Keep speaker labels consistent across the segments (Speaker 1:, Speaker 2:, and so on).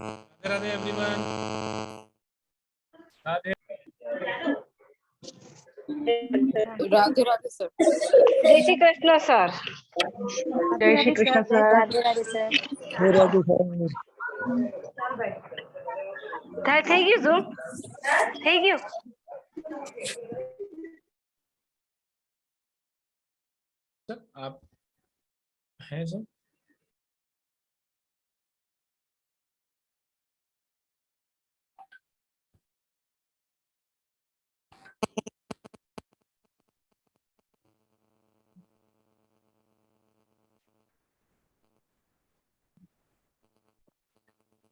Speaker 1: Radhe Radhe everyone. Radhe
Speaker 2: Radhe Radhe sir.
Speaker 3: जय Shri Krishna sir.
Speaker 4: जय Shri Krishna sir.
Speaker 2: Radhe Radhe sir.
Speaker 3: થઈ ગયું ઝૂમ થઈ ગયું।
Speaker 1: सर आप हैं सर?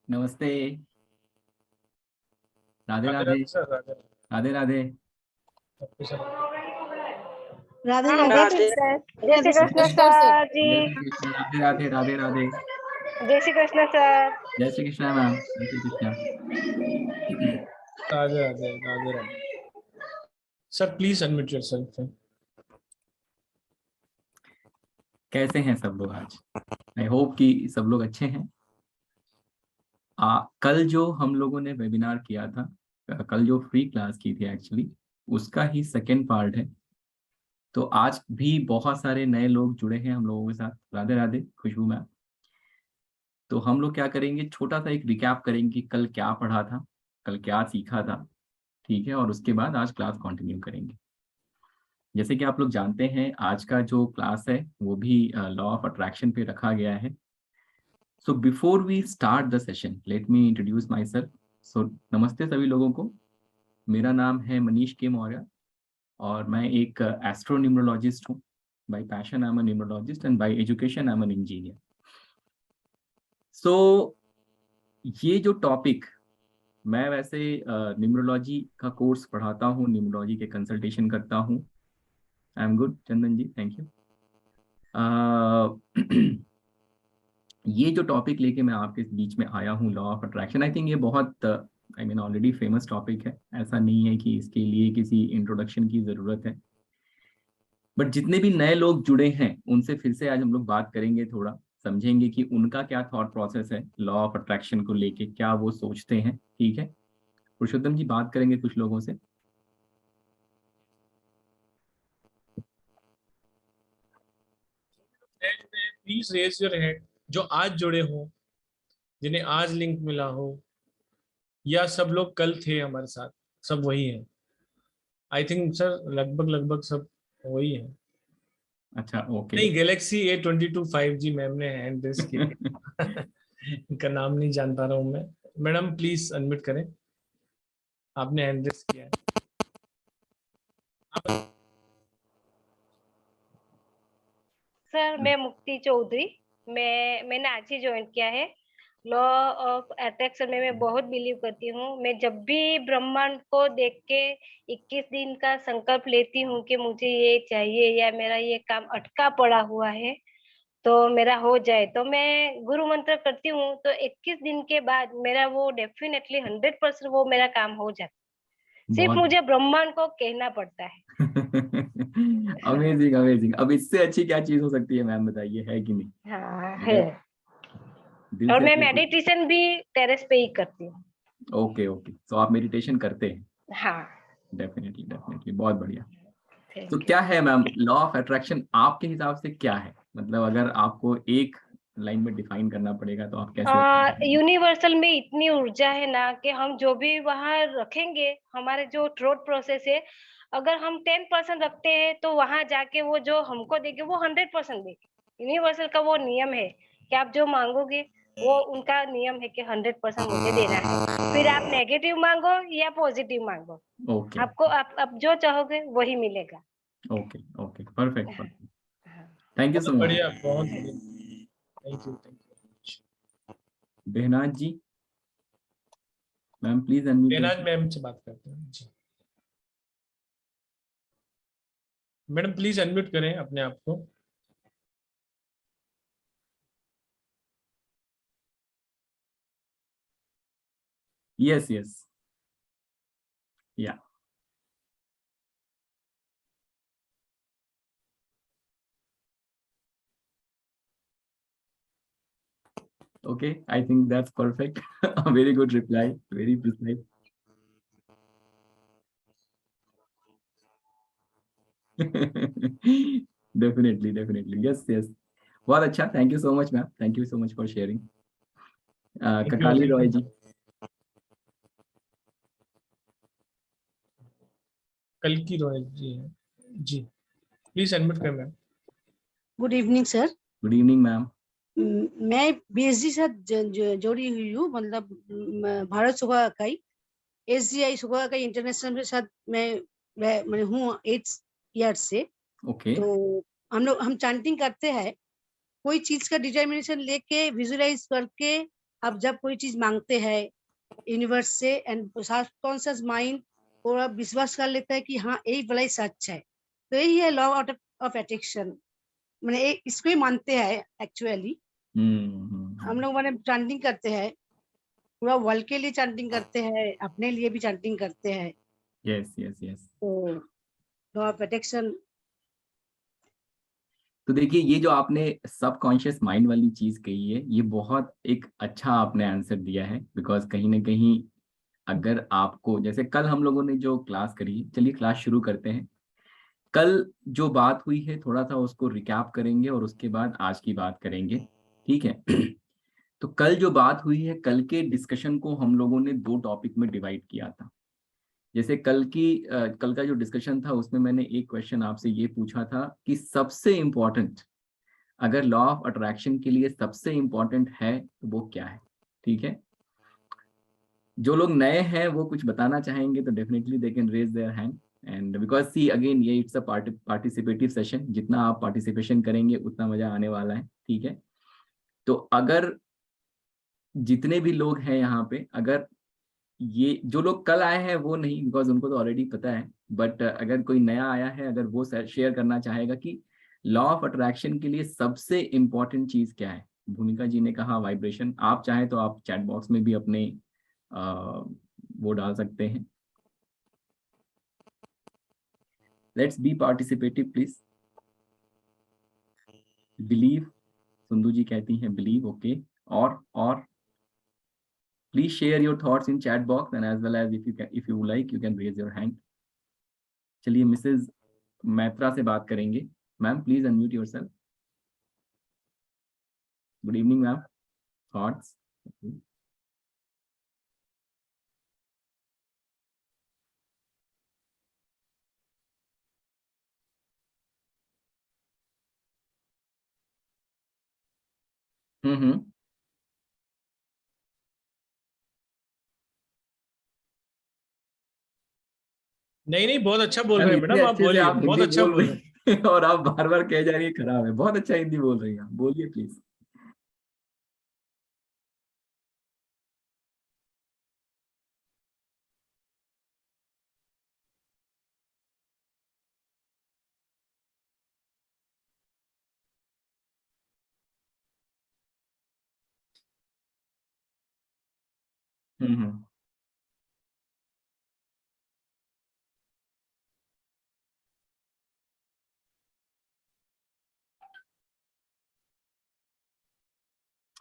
Speaker 5: नमस्ते। राधे राधे
Speaker 1: सर राधे
Speaker 5: राधे राधे।
Speaker 4: राधे
Speaker 3: राधे
Speaker 4: राधे
Speaker 3: सर। जय श्री कृष्ण
Speaker 2: नमस्कार सर।
Speaker 3: सर जी।
Speaker 5: जय श्री कृष्ण। राधे राधे राधे राधे।
Speaker 3: जय श्री कृष्ण सर।
Speaker 5: जय श्री कृष्ण मैम। जय Shri Krishna.
Speaker 1: Radhe Radhe Radhe Radhe. Sir please unmute yourself.
Speaker 5: कैसे हैं सब लोग आज? आई होप कि सब लोग अच्छे हैं। कल जो हम लोगों ने वेबिनार किया था, कल जो फ्री क्लास की थी एक्चुअली, उसका ही सेकेंड पार्ट है। तो आज भी बहुत सारे नए लोग जुड़े हैं हम लोगों के साथ। राधे राधे खुशबू मैम। तो हम लोग क्या करेंगे, छोटा सा एक रिकैप करेंगे कि कल क्या पढ़ा था, कल क्या सीखा था, ठीक है, और उसके बाद आज क्लास कंटिन्यू करेंगे। जैसे कि आप लोग जानते हैं, आज का जो क्लास है वो भी लॉ ऑफ अट्रैक्शन पे रखा गया है। So before we start the session, let me introduce myself. So नमस्ते सभी लोगों को। मेरा नाम है मनीष के मौर्य और मैं एक एस्ट्रोन्यूमरोलॉजिस्ट हूँ। By passion I am a numerologist and by education I am an engineer. So ये जो टॉपिक, मैं वैसे न्यूमरोलॉजी का कोर्स पढ़ाता हूँ, न्यूमरोलॉजी के कंसल्टेशन करता हूँ। I am good Chandan ji, thank you. ये जो टॉपिक लेके मैं आपके बीच में आया हूँ, law of attraction, I think ये बहुत I mean already famous topic है। ऐसा नहीं है कि इसके लिए किसी इंट्रोडक्शन की ज़रूरत है। बट जितने भी नए लोग जुड़े हैं उनसे फिर से आज हम लोग बात करेंगे, थोड़ा समझेंगे कि उनका क्या थॉट प्रोसेस है लॉ ऑफ अट्रैक्शन को लेके, क्या वो सोचते हैं, ठीक है। पुरुषोत्तम जी बात करेंगे कुछ लोगों से।
Speaker 1: प्लीज रेज योर हैंड जो आज जुड़े हो, जिन्हें आज लिंक मिला हो, या सब लोग कल थे हमारे साथ, सब वही हैं। आई थिंक सर लगभग लगभग सब वही हैं।
Speaker 5: अच्छा ओके।
Speaker 1: नहीं, गैलेक्सी A22 5G मैम ने हैंड रेज किया। इनका नाम नहीं जान पा रहा हूँ मैं। मैडम प्लीज अनम्यूट करें, आपने हैंड रेज किया है।
Speaker 3: सर मैं मुक्ति चौधरी। मैंने आज ही ज्वाइन किया है। लॉ ऑफ अट्रैक्शन में मैं बहुत बिलीव करती हूँ। मैं जब भी ब्रह्मांड को देख के 21 दिन का संकल्प लेती हूँ कि मुझे ये चाहिए या मेरा ये काम अटका पड़ा हुआ है तो मेरा हो जाए, तो मैं गुरु मंत्र करती हूँ तो 21 दिन के बाद मेरा वो डेफिनेटली 100% वो मेरा काम हो जाता है। सिर्फ
Speaker 5: बहुत
Speaker 3: मुझे ब्रह्मांड को कहना पड़ता है।
Speaker 5: Amazing amazing. अब इससे अच्छी क्या चीज हो सकती है मैम, बताइए, है कि नहीं?
Speaker 3: हाँ है।
Speaker 5: दिल
Speaker 3: और
Speaker 5: से
Speaker 3: मैं
Speaker 5: अच्छी कोई-
Speaker 3: मेडिटेशन भी टेरेस पे ही करती हूँ।
Speaker 5: ओके ओके, तो आप मेडिटेशन करते हैं?
Speaker 3: हाँ।
Speaker 5: डेफिनेटली डेफिनेटली, बहुत बढ़िया। तो
Speaker 3: थैंक यू।
Speaker 5: क्या है मैम लॉ ऑफ अट्रैक्शन आपके हिसाब से, क्या है? मतलब अगर आपको एक लाइन में डिफाइन करना पड़ेगा तो आप कैसे define करेंगे?
Speaker 3: यूनिवर्सल में इतनी ऊर्जा है ना कि हम जो भी वहां रखेंगे, हमारे जो थॉट प्रोसेस है, अगर हम 10% रखते हैं तो वहां जाके वो जो हमको देंगे वो 100% देंगे। यूनिवर्सल का वो नियम है कि आप जो मांगोगे वो उनका नियम है कि 100% मुझे देना है। फिर आप नेगेटिव मांगो या पॉजिटिव मांगो,
Speaker 5: ओके
Speaker 3: आपको आप जो चाहोगे वही मिलेगा।
Speaker 5: Okay okay, perfect perfect.
Speaker 3: हाँ।
Speaker 5: थैंक यू सो
Speaker 1: बहुत
Speaker 5: मच।
Speaker 1: बढ़िया, बहुत बढ़िया। Thank you
Speaker 5: Behnaz ji, ma'am please unmute.
Speaker 1: Benaz ma'am से बात करते हैं जी। मैडम प्लीज अनम्यूट करें अपने आप को।
Speaker 5: यस यस, या Okay, I think that's perfect. A very good reply, very precise. Definitely. Yes. बहुत अच्छा. Thank you so much, ma'am. Thank you so much for sharing. ककाली Roy जी.
Speaker 1: कल की रॉयल जी हैं जी, प्लीज एडमिट करें ma'am.
Speaker 4: Good evening sir.
Speaker 5: Good evening, ma'am.
Speaker 4: मैं BSG से जोड़ी हुई हूँ, मतलब भारत सुबह इकाई, एसजीआई सुबह इकाई इंटरनेशनल के साथ मैं हूँ 8 ईयर्स से.
Speaker 5: Okay.
Speaker 4: तो हम चांटिंग करते हैं, कोई चीज का डिटर्मिनेशन लेके विजुअलाइज करके अब जब कोई चीज मांगते हैं यूनिवर्स से, एंड कॉन्शियस माइंड पूरा विश्वास कर लेता है कि हाँ यही भला ही सच है. तो यही है लॉ ऑफ अट्रैक्शन, मैंने इसको ही मानते हैं एक्चुअली. हम लोग मैंने चांटिंग करते हैं, पूरा वर्ल्ड के लिए चांटिंग करते हैं, अपने लिए भी चांटिंग करते हैं.
Speaker 5: Yes.
Speaker 4: तो लॉ ऑफ अट्रैक्शन.
Speaker 5: तो देखिए, ये जो आपने सबकॉन्शियस माइंड वाली चीज कही है, ये बहुत एक अच्छा आपने आंसर दिया है. बिकॉज कहीं ना कहीं अगर आपको, जैसे कल हम लोगों ने जो क्लास करी, चलिए क्लास शुरू करते हैं. कल जो बात हुई है थोड़ा सा उसको रिकैप करेंगे और उसके बाद आज की बात करेंगे. ठीक है. तो कल जो बात हुई है, कल के डिस्कशन को हम लोगों ने 2 टॉपिक में डिवाइड किया था. जैसे कल का जो डिस्कशन था उसमें मैंने एक क्वेश्चन आपसे ये पूछा था कि सबसे इम्पोर्टेंट, अगर लॉ ऑफ अट्रैक्शन के लिए सबसे इम्पोर्टेंट है तो वो क्या है. ठीक है. जो लोग नए हैं वो कुछ बताना चाहेंगे तो definitely they can raise their hand. And because see again, ये इट्स अ पार्टिसिपेटिव सेशन, जितना आप पार्टिसिपेशन करेंगे उतना मजा आने वाला है. ठीक है. तो अगर जितने भी लोग हैं यहाँ पे, अगर ये जो लोग कल आए हैं वो नहीं, बिकॉज उनको तो ऑलरेडी पता है, बट अगर कोई नया आया है, अगर वो शेयर करना चाहेगा कि लॉ ऑफ अट्रैक्शन के लिए सबसे इम्पोर्टेंट चीज क्या है. भूमिका जी ने कहा वाइब्रेशन. आप चाहें तो आप चैट बॉक्स में भी अपने वो डाल सकते हैं. Let's be participative please. Believe, Sundu ji कहती हैं बिलीव. ओके. और please share your thoughts in chat box, and as well as if you like you can raise your hand. चलिए मिसेज मैत्रा से बात करेंगे. Ma'am please unmute yourself. Good evening ma'am. Thoughts.
Speaker 1: नहीं बहुत अच्छा बोल रहे हैं
Speaker 5: इतने
Speaker 1: मैडम, आप
Speaker 5: अच्छे से
Speaker 1: बोलिए,
Speaker 5: आप
Speaker 1: बहुत
Speaker 5: हिंदी
Speaker 1: अच्छा
Speaker 5: बोल
Speaker 1: बोल
Speaker 5: रही
Speaker 1: रहे हैं.
Speaker 5: हैं और आप बार बार कह जा रही है खराब है. बहुत अच्छा हिंदी बोल रही हैं आप. बोलिए प्लीज.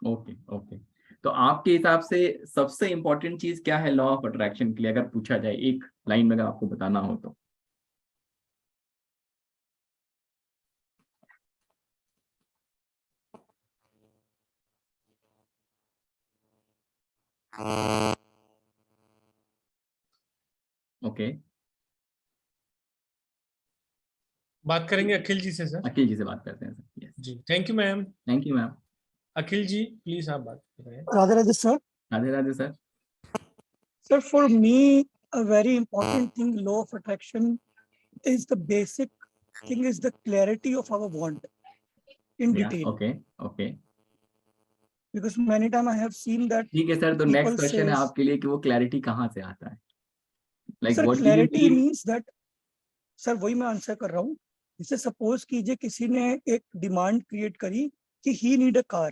Speaker 5: ओके. तो आपके हिसाब से सबसे इम्पोर्टेंट चीज क्या है लॉ ऑफ अट्रैक्शन के लिए, अगर पूछा जाए एक लाइन में, अगर आपको बताना हो तो? ओके.
Speaker 1: बात करेंगे अखिल जी से सर.
Speaker 5: अखिल जी से बात करते हैं sir. Yes
Speaker 1: ji, thank you ma'am.
Speaker 5: Thank you ma'am.
Speaker 1: Akhil ji please आप बात करें.
Speaker 6: Radhe Radhe sir.
Speaker 5: Radhe Radhe sir.
Speaker 6: Sir, for me, a very important thing, law of attraction, is the basic thing is the clarity of our want in detail.
Speaker 5: Okay.
Speaker 6: Because many times I have seen that.
Speaker 5: ठीक है sir. तो next
Speaker 6: people
Speaker 5: question है
Speaker 6: says-
Speaker 5: आपके लिए कि वो clarity कहाँ से आता है.
Speaker 6: Sir,
Speaker 5: what do you
Speaker 6: clarity
Speaker 5: feel?
Speaker 6: means that, sir वही मैं आंसर कर रहा हूँ. जैसे सपोज कीजिए किसी ने एक डिमांड क्रिएट करी कि he need a car.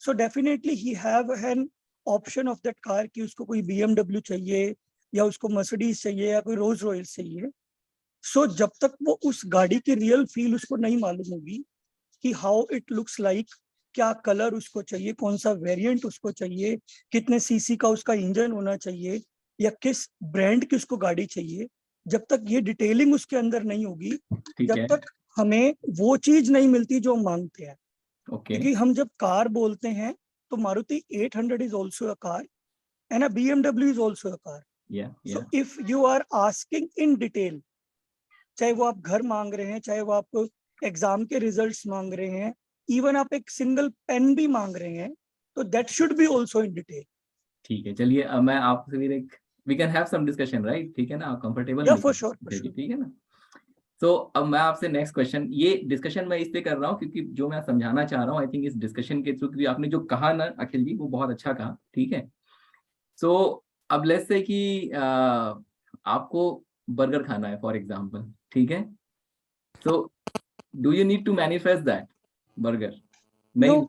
Speaker 6: So definitely he have an option of that car कि उसको कोई BMW चाहिए या उसको Mercedes चाहिए या कोई Rolls Royce चाहिए. So जब तक वो उस गाड़ी की रियल फील उसको नहीं मालूम होगी कि how it looks like, क्या कलर उसको चाहिए, कौन सा वेरिएंट उसको चाहिए, कितने सीसी का उसका इंजन होना चाहिए, या किस ब्रांड की उसको गाड़ी चाहिए, जब तक ये डिटेलिंग उसके अंदर नहीं होगी,
Speaker 5: ठीक
Speaker 6: जब
Speaker 5: है,
Speaker 6: तक हमें वो चीज नहीं मिलती जो हम मांगते हैं।
Speaker 5: ओके,
Speaker 6: क्योंकि हम जब कार बोलते हैं तो Maruti 800 is also a car and a BMW is also a car.
Speaker 5: Yeah
Speaker 6: so if you are asking in detail, चाहे वो आप घर मांग रहे हैं, चाहे वो आप एग्जाम के रिजल्ट्स मांग रहे हैं, इवन आप एक सिंगल पेन भी मांग रहे हैं, तो that should be also in detail.
Speaker 5: ठीक है। चलिए अब मैं आपसे फिर एक we can have some discussion, right? ठीक है ना, आप कंफर्टेबल
Speaker 6: या
Speaker 5: नहीं
Speaker 6: फॉर
Speaker 5: हैं?
Speaker 6: श्योर,
Speaker 5: ठीक है ना। तो अब मैं आपसे नेक्स्ट क्वेश्चन, ये डिस्कशन मैं इसलिए कर रहा हूँ क्योंकि जो मैं समझाना चाह रहा हूँ, आई थिंक इस डिस्कशन के थ्रू, क्योंकि आपने जो कहा ना अखिल जी, वो बहुत अच्छा कहा, ठीक है। सो अब लेट्स से कि आपको बर्गर खाना है फॉर एग्जांपल, ठीक है, तो do you need to manifest that burger? नहीं,
Speaker 6: No.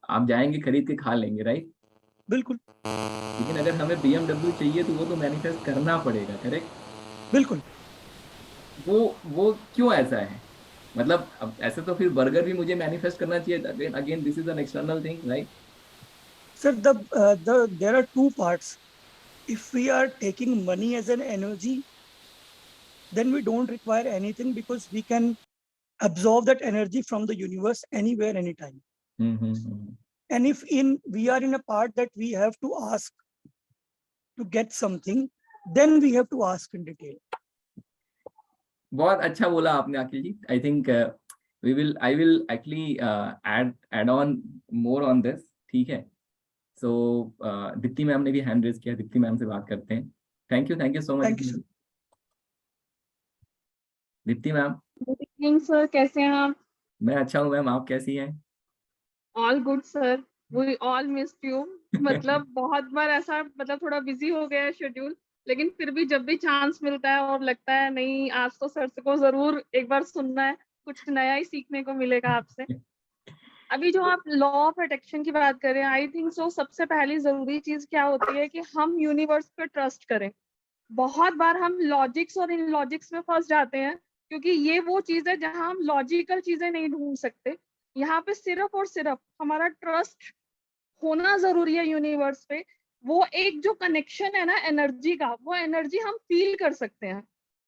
Speaker 5: आप जाएंगे खरीद के खा लेंगे, राइट?
Speaker 6: बिल्कुल
Speaker 5: लेकिन अगर हमें BMW चाहिए तो वो तो मैनिफेस्ट करना पड़ेगा, करेक्ट?
Speaker 6: बिल्कुल।
Speaker 5: वो क्यों ऐसा है? मतलब अब ऐसे तो फिर बर्गर भी मुझे मैनिफेस्ट करना चाहिए, again again this is an external thing, right?
Speaker 6: Sir there are two parts. If we are taking money as an energy, then we don't require anything because we can absorb that energy from the universe anywhere, anytime. And if we are in a part that we have to ask to get something, then we have to ask in detail.
Speaker 5: बहुत अच्छा बोला आपने Akhil ji. I think I will actually add on more on this, ठीक है। सो Deepti ma'am ने भी hand raise किया, Deepti ma'am से बात करते हैं। Thank you so much.
Speaker 6: Thank you, sir.
Speaker 5: Deepti ma'am.
Speaker 2: Good evening sir, कैसे हैं आप?
Speaker 5: मैं अच्छा हूँ मैम, आप कैसी हैं?
Speaker 2: All good sir, we all missed you. मतलब बहुत बार ऐसा, मतलब थोड़ा बिजी हो गया है शेड्यूल, लेकिन फिर भी जब भी चांस मिलता है और लगता है नहीं आज तो सर को जरूर एक बार सुनना है, कुछ नया ही सीखने को मिलेगा आपसे। अभी जो आप लॉ ऑफ अट्रैक्शन की बात कर रहे हैं, आई थिंक सो सबसे पहली जरूरी चीज क्या होती है कि हम यूनिवर्स पे ट्रस्ट करें। बहुत बार हम लॉजिक्स और इन लॉजिक्स में फंस जाते हैं, क्योंकि ये वो चीज है जहां हम लॉजिकल चीजें नहीं ढूंढ सकते। यहाँ पे सिर्फ और सिर्फ हमारा ट्रस्ट होना जरूरी है यूनिवर्स पे। वो एक जो कनेक्शन है ना एनर्जी का, वो एनर्जी हम फील कर सकते हैं,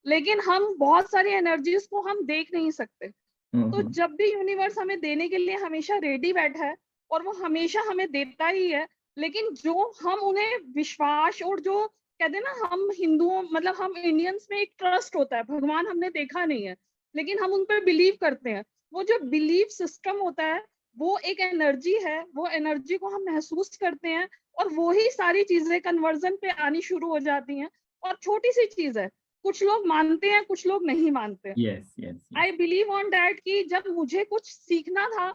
Speaker 2: लेकिन हम बहुत सारी एनर्जीज को हम देख नहीं सकते। तो जब भी यूनिवर्स हमें देने के लिए हमेशा रेडी बैठा है और वो हमेशा हमें देता ही है, लेकिन जो हम उन्हें विश्वास और जो कहते हैं ना, हम हिंदुओं मतलब हम इंडियंस में एक ट्रस्ट होता है, भगवान हमने देखा नहीं है लेकिन हम उन पर बिलीव करते हैं। वो जो बिलीव सिस्टम होता है वो एक एनर्जी है, वो एनर्जी को हम महसूस करते हैं और वो ही सारी चीजें कन्वर्जन पे आनी शुरू हो जाती हैं। और छोटी सी चीज है, कुछ लोग मानते हैं कुछ लोग नहीं मानते।
Speaker 5: yes.
Speaker 2: I believe on that कि जब मुझे कुछ सीखना था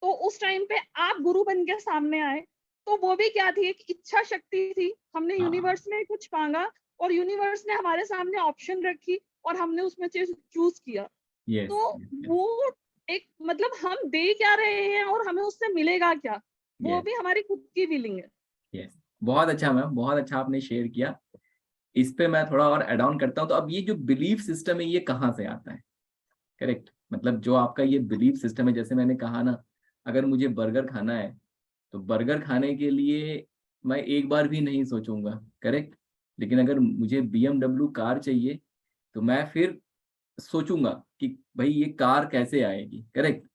Speaker 2: तो उस टाइम पे आप गुरु बन के सामने आए, तो वो भी क्या थी, एक इच्छा शक्ति थी। हमने यूनिवर्स में कुछ मांगा और यूनिवर्स ने हमारे सामने ऑप्शन रखी और हमने उसमें चूज किया। तो वो एक मतलब हम दे क्या रहे हैं और हमें उससे मिलेगा क्या, वो भी हमारी खुद की फीलिंग है।
Speaker 5: बहुत अच्छा मैम, बहुत अच्छा आपने शेयर किया। इस पे मैं थोड़ा और एड ऑन करता हूँ। तो अब ये जो बिलीफ सिस्टम है ये कहाँ से आता है? करेक्ट, मतलब जो आपका ये बिलीफ सिस्टम है, जैसे मैंने कहा ना, अगर मुझे बर्गर खाना है तो बर्गर खाने के लिए मैं एक बार भी नहीं सोचूंगा, करेक्ट। लेकिन अगर मुझे BMW कार चाहिए तो मैं फिर सोचूंगा कि भाई ये कार कैसे आएगी, करेक्ट।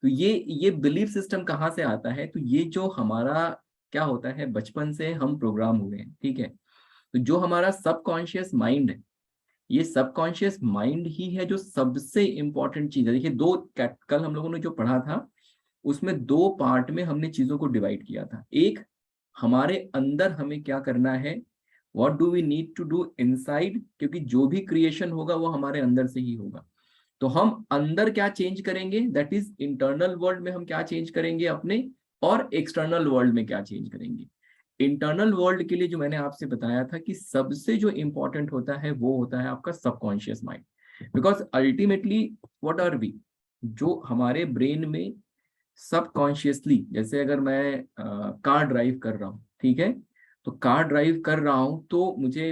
Speaker 5: तो ये बिलीफ सिस्टम कहाँ से आता है? तो ये जो हमारा क्या होता है, बचपन से हम प्रोग्राम हुए हैं, ठीक है। तो जो हमारा सबकॉन्शियस माइंड है, ये सबकॉन्शियस माइंड ही है जो सबसे इंपॉर्टेंट चीज है। देखिए कल हम लोगों ने जो पढ़ा था उसमें 2 पार्ट में हमने चीजों को डिवाइड किया था। एक, हमारे अंदर हमें क्या करना है, what do we need to do inside, क्योंकि जो भी क्रिएशन होगा वो हमारे अंदर से ही होगा। तो हम अंदर क्या चेंज करेंगे, दैट इज इंटरनल वर्ल्ड में हम क्या चेंज करेंगे अपने, और एक्सटर्नल वर्ल्ड में क्या चेंज करेंगे। इंटरनल वर्ल्ड के लिए जो मैंने आपसे बताया था कि सबसे जो इंपॉर्टेंट होता है वो होता है आपका subconscious mind. Because ultimately what are we, जो हमारे ब्रेन में सबकॉन्शियसली, जैसे अगर मैं कार ड्राइव कर रहा हूँ, ठीक है, तो कार ड्राइव कर रहा हूँ तो मुझे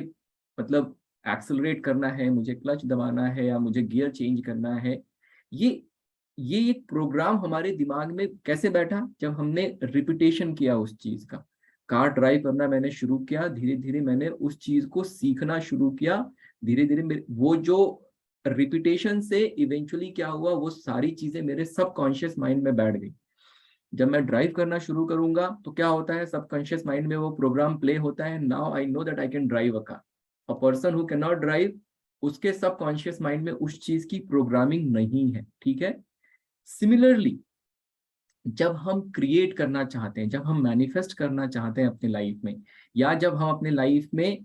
Speaker 5: मतलब एक्सेलरेट करना है, मुझे क्लच दबाना है या मुझे गियर चेंज करना है, ये एक प्रोग्राम हमारे दिमाग में कैसे बैठा, जब हमने रिपीटेशन किया उस चीज का। कार ड्राइव करना मैंने शुरू किया, धीरे धीरे मैंने उस चीज को सीखना शुरू किया, धीरे धीरे वो जो रिपीटेशन से इवेंचुअली क्या हुआ, वो सारी चीजें मेरे सबकॉन्शियस माइंड में बैठ गई। जब मैं ड्राइव करना शुरू करूंगा तो क्या होता है, सबकॉन्शियस माइंड में वो प्रोग्राम प्ले होता है, now I know that I can drive a car. A person who can not drive, उसके सबकॉन्शियस माइंड में उस चीज की प्रोग्रामिंग नहीं है, ठीक है। सिमिलरली जब हम क्रिएट करना चाहते हैं, जब हम मैनिफेस्ट करना चाहते हैं अपने लाइफ में, या जब हम अपने लाइफ में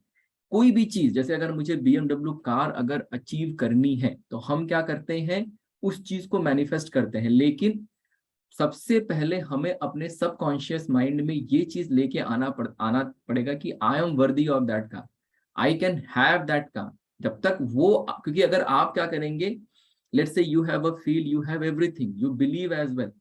Speaker 5: कोई भी चीज, जैसे अगर मुझे BMW कार अगर अचीव करनी है, तो हम क्या करते हैं, उस चीज को मैनिफेस्ट करते हैं। लेकिन सबसे पहले हमें अपने सबकॉन्शियस माइंड में ये चीज लेके आना पड़ेगा कि I am worthy of that car, I can have that car. जब तक वो, क्योंकि अगर आप क्या करेंगे, let's say you have a feel, you have everything, you believe as well,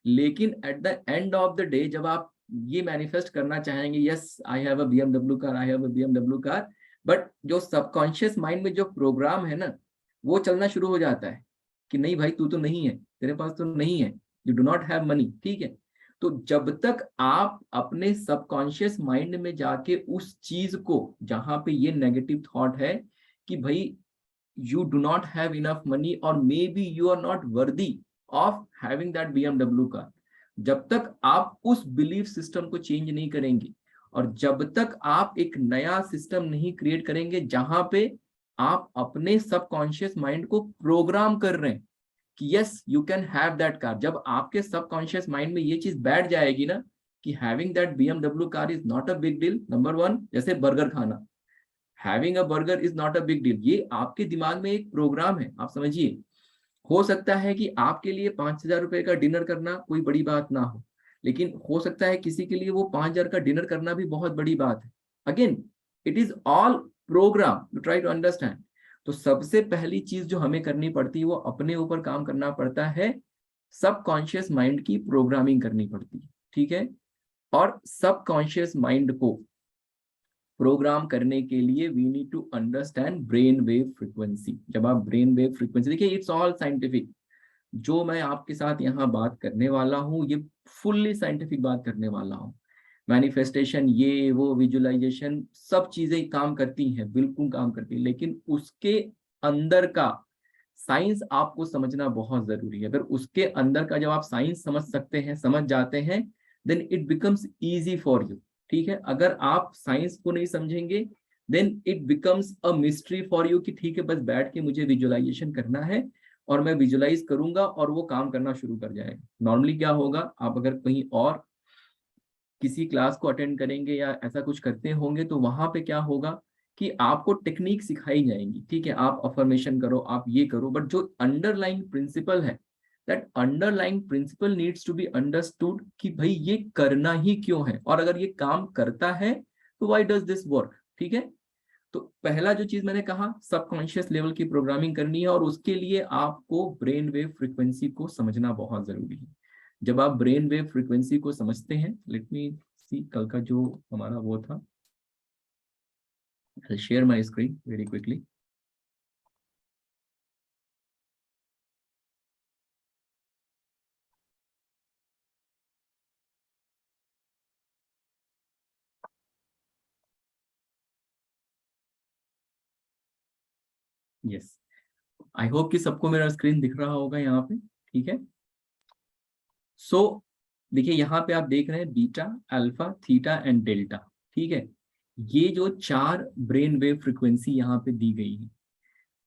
Speaker 5: लेकिन at the end of the day जब आप ये मैनिफेस्ट करना चाहेंगे, yes I have a BMW car, I have a BMW car, but जो subconscious mind में जो programme है ना, वो चलना शुरू हो जाता है कि नहीं भाई, तू तो नहीं है, तेरे पास तो नहीं है, you do not have money, ठीक है। तो जब तक आप अपने सबकॉन्शियस माइंड में जाके उस चीज को, जहां पे ये नेगेटिव थॉट है कि भाई you do not have enough money or maybe you are not worthy of having that BMW car, जब तक आप उस बिलीफ सिस्टम को चेंज नहीं करेंगे, और जब तक आप एक नया सिस्टम नहीं क्रिएट करेंगे जहां पे आप अपने सबकॉन्शियस माइंड को प्रोग्राम कर रहे हैं कि yes you can have that car, जब आपके सबकॉन्शियस माइंड में ये चीज बैठ जाएगी ना कि having that BMW car is not a big deal, number one, जैसे बर्गर खाना, having a burger is not a big deal, ये आपके दिमाग में एक प्रोग्राम है। आप समझिए, हो सकता है कि आपके लिए 5,000 रुपए का डिनर करना कोई बड़ी बात ना हो, लेकिन हो सकता है किसी के लिए वो 5,000 का डिनर करना भी बहुत बड़ी बात है। Again it is all program, you try to understand. तो सबसे पहली चीज जो हमें करनी पड़ती है, वो अपने ऊपर काम करना पड़ता है, सबकॉन्शियस माइंड की प्रोग्रामिंग करनी पड़ती है, ठीक है। और सबकॉन्शियस माइंड को प्रोग्राम करने के लिए we need to understand brain wave frequency. जब आप ब्रेन वेव फ्रीक्वेंसी, देखिए इट्स ऑल साइंटिफिक, जो मैं आपके साथ यहाँ बात करने वाला हूँ ये फुल्ली साइंटिफिक बात करने वाला हूँ। मैनिफेस्टेशन, ये वो, विजुअलाइजेशन, सब चीजें काम करती हैं, बिल्कुल काम करती है, लेकिन उसके अंदर का साइंस आपको समझना बहुत जरूरी है। अगर उसके अंदर का जब आप साइंस समझ सकते हैं, समझ जाते हैं, then it becomes easy for you, ठीक है। अगर आप साइंस को नहीं समझेंगे, then it becomes a mystery for you कि ठीक है, बस बैठ के मुझे विजुअलाइजेशन करना है और मैं विजुअलाइज करूंगा और वो काम करना शुरू कर जाएगा। नॉर्मली क्या होगा, आप अगर कहीं और किसी क्लास को अटेंड करेंगे या ऐसा कुछ करते होंगे, तो वहां पे क्या होगा कि आपको टेक्निक सिखाई जाएंगी, ठीक है, आप अफर्मेशन करो, आप ये करो, बट जो अंडरलाइंग प्रिंसिपल है, that underlying principle needs to be understood कि भाई ये करना ही क्यों है, और अगर ये काम करता है तो व्हाई डज दिस वर्क, ठीक है। तो पहला जो चीज मैंने कहा, सबकॉन्शियस लेवल की प्रोग्रामिंग करनी है, और उसके लिए आपको ब्रेन वेव फ्रीक्वेंसी को समझना बहुत जरूरी है। जब आप ब्रेन वेव फ्रीक्वेंसी को समझते हैं, लेट मी सी, कल का जो हमारा वो था, I'll share my screen very quickly. Yes, I hope कि सबको मेरा स्क्रीन दिख रहा होगा यहाँ पे, ठीक है। सो देखिए यहाँ पे आप देख रहे हैं beta, alpha, theta and delta, ठीक है। ये जो 4 ब्रेन वेव फ्रीक्वेंसी यहाँ पे दी गई है,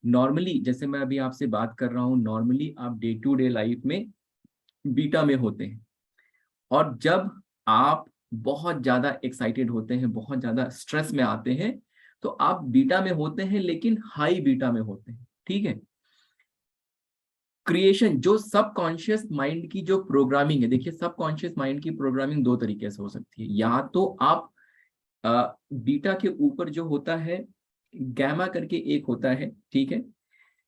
Speaker 5: नॉर्मली जैसे मैं अभी आपसे बात कर रहा हूँ, नॉर्मली आप डे टू डे लाइफ में बीटा में होते हैं, और जब आप बहुत ज्यादा एक्साइटेड होते हैं, बहुत ज्यादा स्ट्रेस में आते हैं, तो आप बीटा में होते हैं, लेकिन हाई बीटा में होते हैं, ठीक है। क्रिएशन, जो सबकॉन्शियस माइंड की जो प्रोग्रामिंग है, देखिए सबकॉन्शियस माइंड की प्रोग्रामिंग 2 तरीके से हो सकती है। या तो आप बीटा के ऊपर जो होता है, गैमा करके एक होता है, ठीक है।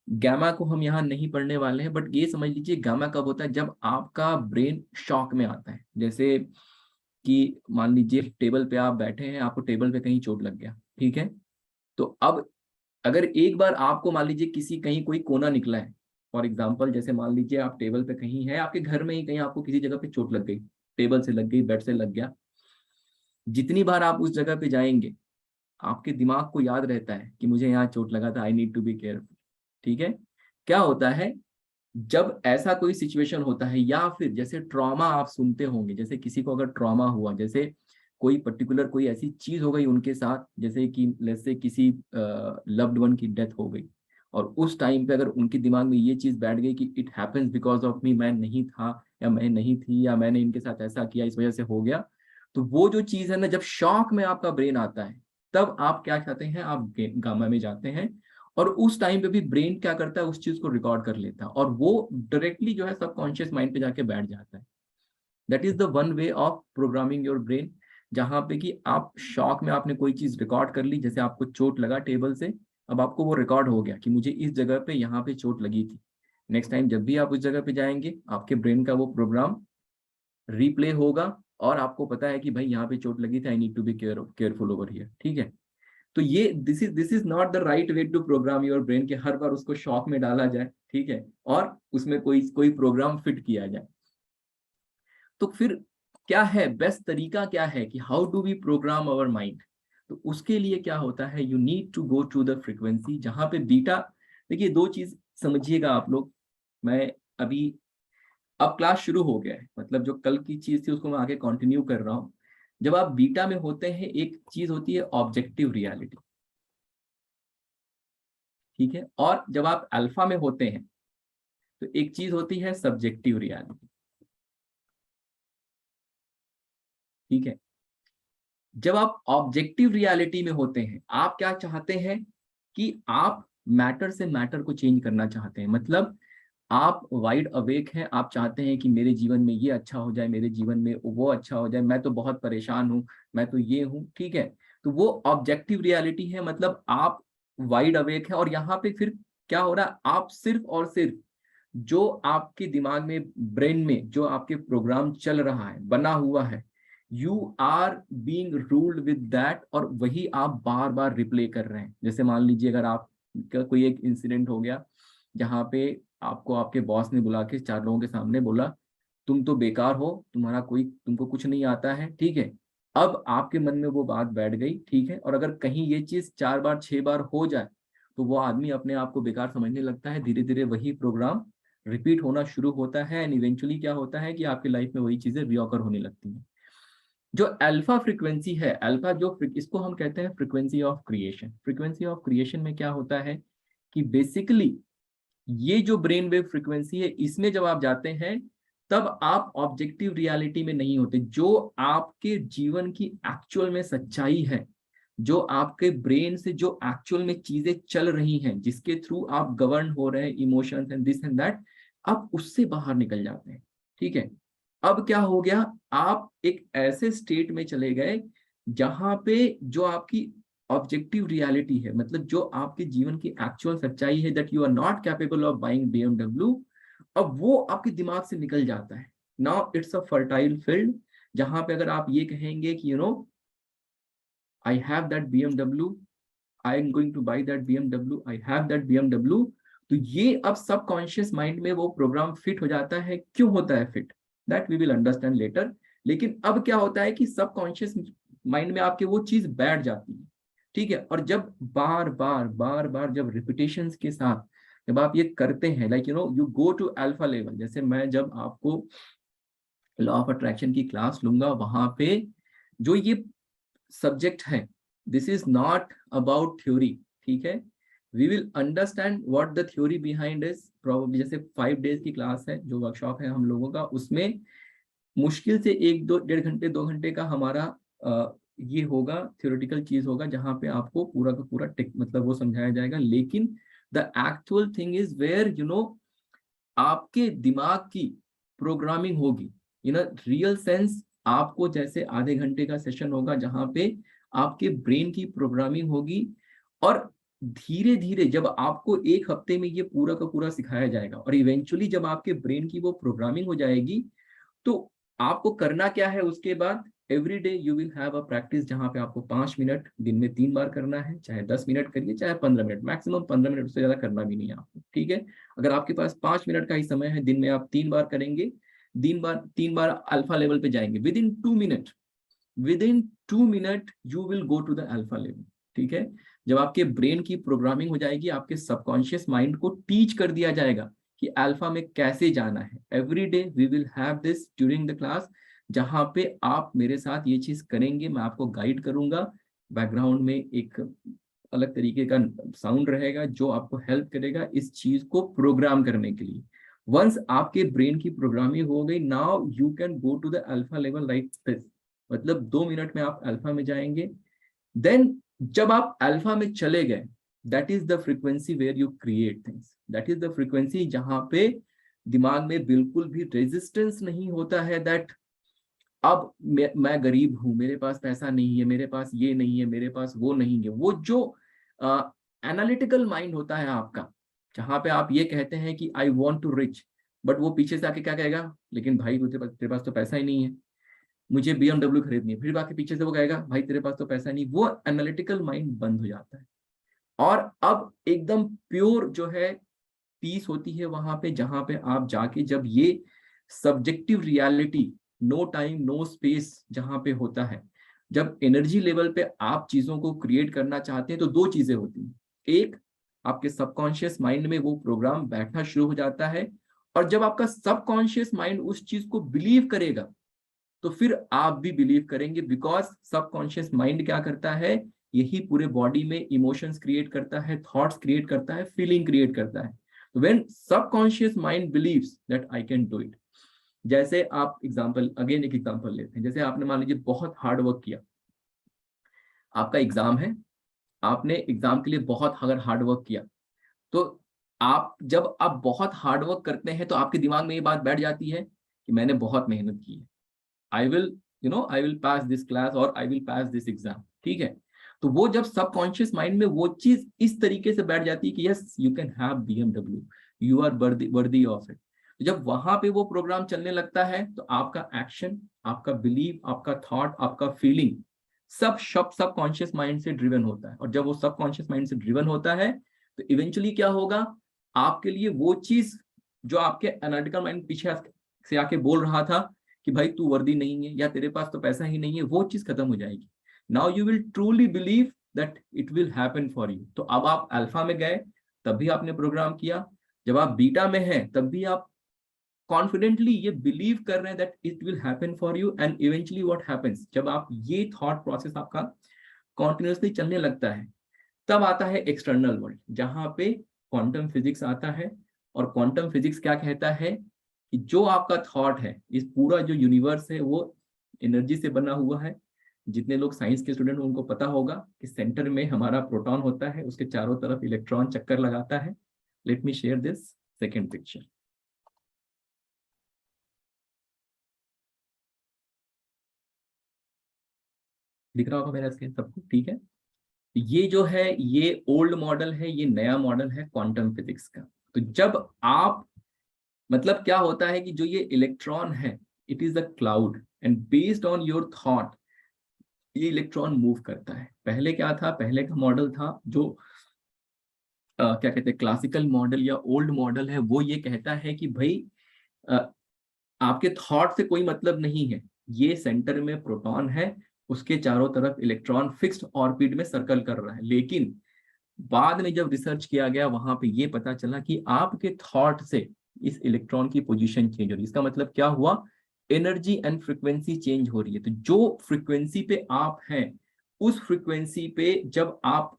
Speaker 5: गैमा को हम यहाँ नहीं पढ़ने वाले हैं, बट ये समझ लीजिए गैमा कब होता है, जब आपका ब्रेन शॉक में आता है। जैसे कि मान लीजिए टेबल पे आप बैठे हैं, आपको टेबल पे कहीं चोट लग गया, ठीक है। तो अब अगर एक बार आपको मान लीजिए किसी कहीं कोई कोना निकला है, फॉर एग्जाम्पल जैसे मान लीजिए आप टेबल पे कहीं है, आपके घर में ही कहीं आपको किसी जगह पे चोट लग गई, टेबल से लग गई, बेड से लग गया, जितनी बार आप उस जगह पे जाएंगे आपके दिमाग को याद रहता है कि मुझे यहाँ चोट लगा था, I need to be careful. ठीक है, क्या होता है जब ऐसा कोई सिचुएशन होता है, या फिर जैसे ट्रॉमा आप सुनते होंगे, जैसे किसी को अगर ट्रॉमा हुआ, जैसे कोई पर्टिकुलर कोई ऐसी चीज हो गई उनके साथ, जैसे कि लेट्स से किसी लव्ड वन की डेथ हो गई, और उस टाइम पे अगर उनके दिमाग में ये चीज बैठ गई कि it happens because of me, मैं नहीं था या मैं नहीं थी या मैंने इनके साथ ऐसा किया इस वजह से हो गया, तो वो जो चीज है ना, जब शॉक में आपका ब्रेन आता है तब आप क्या चाहते हैं, आप गामा में जाते हैं, और उस टाइम पे भी ब्रेन क्या करता है, उस चीज को रिकॉर्ड कर लेता है और वो डायरेक्टली जो है सबकॉन्शियस माइंड पे जाके बैठ जाता है। That is the one way of programming your brain, जहां पे कि आप शॉक में आपने कोई चीज रिकॉर्ड कर ली, जैसे आपको चोट लगा टेबल से, अब आपको वो रिकॉर्ड हो गया कि मुझे इस जगह पे यहाँ पे चोट लगी थी। नेक्स्ट टाइम जब भी आप उस जगह पे जाएंगे आपके ब्रेन का वो प्रोग्राम रिप्ले होगा और आपको पता है कि भाई यहाँ पे चोट लगी थी, I need to be careful over here. ठीक है, तो ये this is not the right way to program your brain कि हर बार उसको शॉक में डाला जाए, ठीक है, और उसमें कोई प्रोग्राम फिट किया जाए। तो फिर क्या है बेस्ट तरीका, क्या है कि how do we program our mind? तो उसके लिए क्या होता है, you need to go to the frequency जहां पे बीटा, देखिए दो चीज समझिएगा आप लोग, मैं अभी अब क्लास शुरू हो गया है, मतलब जो कल की चीज थी उसको मैं आगे कंटिन्यू कर रहा हूं। जब आप बीटा में होते हैं एक चीज होती है ऑब्जेक्टिव रियलिटी, ठीक है, और जब आप अल्फा में होते हैं तो एक चीज होती है सब्जेक्टिव रियलिटी। ठीक है, जब आप ऑब्जेक्टिव रियलिटी में होते हैं आप क्या चाहते हैं कि आप मैटर से मैटर को चेंज करना चाहते हैं, मतलब आप वाइड अवेक हैं, आप चाहते हैं कि मेरे जीवन में ये अच्छा हो जाए, मेरे जीवन में वो अच्छा हो जाए, मैं तो बहुत परेशान हूं, मैं तो ये हूं। ठीक है, तो वो ऑब्जेक्टिव रियलिटी है, मतलब आप वाइड अवेक है, और यहाँ पे फिर क्या हो रहा है, आप सिर्फ और सिर्फ जो आपके दिमाग में, ब्रेन में जो आपके प्रोग्राम चल रहा है, बना हुआ है, you are being ruled with that, और वही आप बार बार रिप्ले कर रहे हैं। जैसे मान लीजिए अगर आप कोई एक इंसिडेंट हो गया जहाँ पे आपको आपके बॉस ने बुला के 4 लोगों के सामने बोला तुम तो बेकार हो, तुमको कुछ नहीं आता है। ठीक है, अब आपके मन में वो बात बैठ गई। ठीक है, और अगर कहीं ये चीज 4 बार 6 बार हो जाए तो वो आदमी अपने आप को बेकार समझने लगता है, धीरे धीरे वही प्रोग्राम रिपीट होना शुरू होता है, एंड इवेंचुअली क्या होता है कि आपकी लाइफ में वही चीजें रिऑकर होने लगती हैं। जो अल्फा फ्रीक्वेंसी है, अल्फा जो इसको हम कहते हैं frequency of creation. Frequency of creation में क्या होता है कि बेसिकली ये जो ब्रेन वेव फ्रीक्वेंसी है, इसमें जब आप जाते हैं तब आप ऑब्जेक्टिव रियलिटी में नहीं होते। जो आपके जीवन की एक्चुअल में सच्चाई है, जो आपके ब्रेन से जो एक्चुअल में चीजें चल रही हैं, जिसके थ्रू आप गवर्न हो रहे हैं, emotions and this and that, आप उससे बाहर निकल जाते हैं। ठीक है, अब क्या हो गया, आप एक ऐसे स्टेट में चले गए जहां पे जो आपकी ऑब्जेक्टिव रियलिटी है, मतलब जो आपके जीवन की एक्चुअल सच्चाई है, that you are not capable of buying BMW, अब वो आपके दिमाग से निकल जाता है। Now it's a fertile field जहां पे अगर आप ये कहेंगे कि I have that BMW, I am going to buy that BMW, I have that BMW, तो ये अब सबकॉन्शियस माइंड में वो प्रोग्राम फिट हो जाता है। क्यों होता है fit, that we will understand later. लेकिन अब क्या होता है कि सबकॉन्शियस माइंड में आपके वो चीज बैठ जाती है। ठीक है, और जब बार बार जब रिपीटेशंस के साथ जब आप ये करते हैं, like you go to alpha level, जैसे मैं जब आपको लॉ ऑफ अट्रैक्शन की क्लास लूंगा, वहां पे जो ये सब्जेक्ट है, this is not about theory. ठीक है, we will understand what the theory behind is, probably जैसे 5 डेज की क्लास है, जो वर्कशॉप है हम लोगों का, उसमें मुश्किल से 1-1.5 घंटे का हमारा ये होगा, थ्योरेटिकल चीज होगा, जहां पे आपको पूरा का पूरा मतलब वो समझाया जाएगा। लेकिन the actual thing is where आपके दिमाग की प्रोग्रामिंग होगी इन अ रियल सेंस। आपको जैसे आधे घंटे का सेशन होगा जहां पे आपके ब्रेन की प्रोग्रामिंग होगी, और धीरे धीरे जब आपको 1 हफ्ते में ये पूरा का पूरा सिखाया जाएगा, और इवेंचुअली जब आपके ब्रेन की वो प्रोग्रामिंग हो जाएगी, तो आपको करना क्या है उसके बाद, every day you will have a practice जहाँ पे आपको 5 मिनट दिन में 3 बार करना है, चाहे 10 मिनट करिए चाहे 15 मिनट, मैक्सिमम 15 मिनट से ज्यादा करना भी नहीं है आपको, ठीक है। अगर आपके पास 5 मिनट का ही समय है, दिन में आप 3 बार करेंगे, 3 बार अल्फा लेवल पे जाएंगे, within 2 minute you will go to the alpha level, ठीक है। जब आपके ब्रेन की प्रोग्रामिंग हो जाएगी, आपके सबकॉन्शियस माइंड को टीच कर दिया जाएगा कि अल्फा में कैसे जाना है। Every day we will have this during the class, जहां पे आप मेरे साथ ये चीज करेंगे, मैं आपको गाइड करूंगा, बैकग्राउंड में एक अलग तरीके का साउंड रहेगा जो आपको हेल्प करेगा इस चीज को प्रोग्राम करने के लिए। वंस आपके ब्रेन की प्रोग्रामिंग हो गई, now you can go to the alpha level like this, मतलब 2 मिनट में आप अल्फा में जाएंगे। देन जब आप अल्फा में चले गए, that is the frequency where you create things, that is the frequency जहां पे दिमाग में बिल्कुल भी रेजिस्टेंस नहीं होता है दैट अब मैं गरीब हूं, मेरे पास पैसा नहीं है, मेरे पास ये नहीं है, मेरे पास वो नहीं है। वो जो एनालिटिकल माइंड होता है आपका, जहां पे आप ये कहते हैं कि I want to rich, but वो पीछे से आके क्या कहेगा, लेकिन भाई तेरे पास तो पैसा ही नहीं है, मुझे BMW खरीदनी है, फिर बाकी पीछे से वो कहेगा भाई तेरे पास तो पैसा नहीं। वो एनालिटिकल माइंड बंद हो जाता है और अब एकदम प्योर जो है पीस होती है वहां पे, जहां पे आप जाके जब ये subjective reality, no time no space जहां पे होता है, जब एनर्जी लेवल पे आप चीजों को क्रिएट करना चाहते हैं तो 2 चीजें होती हैं। एक, आपके सबकॉन्शियस माइंड में वो प्रोग्राम बैठना शुरू हो जाता है, और जब आपका सबकॉन्शियस माइंड उस चीज को बिलीव करेगा तो फिर आप भी बिलीव करेंगे, बिकॉज सबकॉन्शियस माइंड क्या करता है, यही पूरे बॉडी में इमोशंस क्रिएट करता है, थॉट्स क्रिएट करता है, फीलिंग क्रिएट करता है। When subconscious mind believes that I can do it, जैसे आप एक एग्जांपल लेते हैं, जैसे आपने मान लीजिए बहुत हार्ड वर्क किया, आपका एग्जाम है, आपने एग्जाम के लिए बहुत अगर हार्ड वर्क किया, तो जब आप बहुत हार्ड वर्क करते हैं तो आपके दिमाग में ये बात बैठ जाती है कि मैंने बहुत मेहनत की है, I will pass this class और I will pass this exam, ठीक है। तो वो जब सबकॉन्शियस माइंड में वो चीज इस तरीके से बैठ जाती है कि yes you can have BMW, you are worthy of it. जब वहां पे वो प्रोग्राम चलने लगता है तो आपका एक्शन, आपका बिलीव, आपका थॉट, आपका फीलिंग सब सबकॉन्शियस माइंड से ड्रिवन होता है। और जब वो सबकॉन्शियस माइंड से ड्रिवन होता है तो इवेंचुअली क्या होगा, आपके लिए वो चीज जो आपके एनालिटिकल माइंड पीछे से आके बोल रहा था कि भाई तू वर्दी नहीं है या तेरे पास तो पैसा ही नहीं है, वो चीज खत्म हो जाएगी। Now you will truly believe that it will happen for you. तो अब आप अल्फा में गए तब भी आपने प्रोग्राम किया, जब आप बीटा में हैं तब भी आप कॉन्फिडेंटली ये बिलीव कर रहे हैं that it will happen for you. And eventually what happens, जब आप ये थॉट प्रोसेस आपका कॉन्टिन्यूसली चलने लगता है, तब आता है एक्सटर्नल वर्ल्ड, जहां पे क्वांटम फिजिक्स आता है। और क्वांटम फिजिक्स क्या कहता है कि जो आपका थॉट है, इस पूरा जो यूनिवर्स है वो एनर्जी से बना हुआ है। जितने लोग साइंस के स्टूडेंट उनको पता होगा कि सेंटर में हमारा प्रोटॉन होता है, उसके चारों तरफ इलेक्ट्रॉन चक्कर लगाता है। Let me share this second picture. दिख रहा होगा मेरा स्क्रीन सबको, ठीक है। ये जो है ये ओल्ड मॉडल है, ये नया मॉडल है क्वांटम फिजिक्स का। तो जब आप मतलब क्या होता है कि जो ये इलेक्ट्रॉन है, it is a cloud and based on your thought ये इलेक्ट्रॉन मूव करता है। पहले क्या था, पहले का मॉडल था जो क्या कहते हैं क्लासिकल मॉडल या ओल्ड मॉडल है, वो ये कहता है कि भाई आपके थॉट से कोई मतलब नहीं है, ये सेंटर में प्रोटॉन है, उसके चारों तरफ इलेक्ट्रॉन फिक्स्ड ऑर्बिट में सर्कल कर रहा है। लेकिन बाद में जब रिसर्च किया गया वहां पे ये पता चला कि आपके थॉट से इस इलेक्ट्रॉन की पोजीशन चेंज हो रही है। इसका मतलब क्या हुआ, एनर्जी एंड फ्रीक्वेंसी चेंज हो रही है। तो जो फ्रीक्वेंसी पे आप हैं उस फ्रीक्वेंसी पे जब आप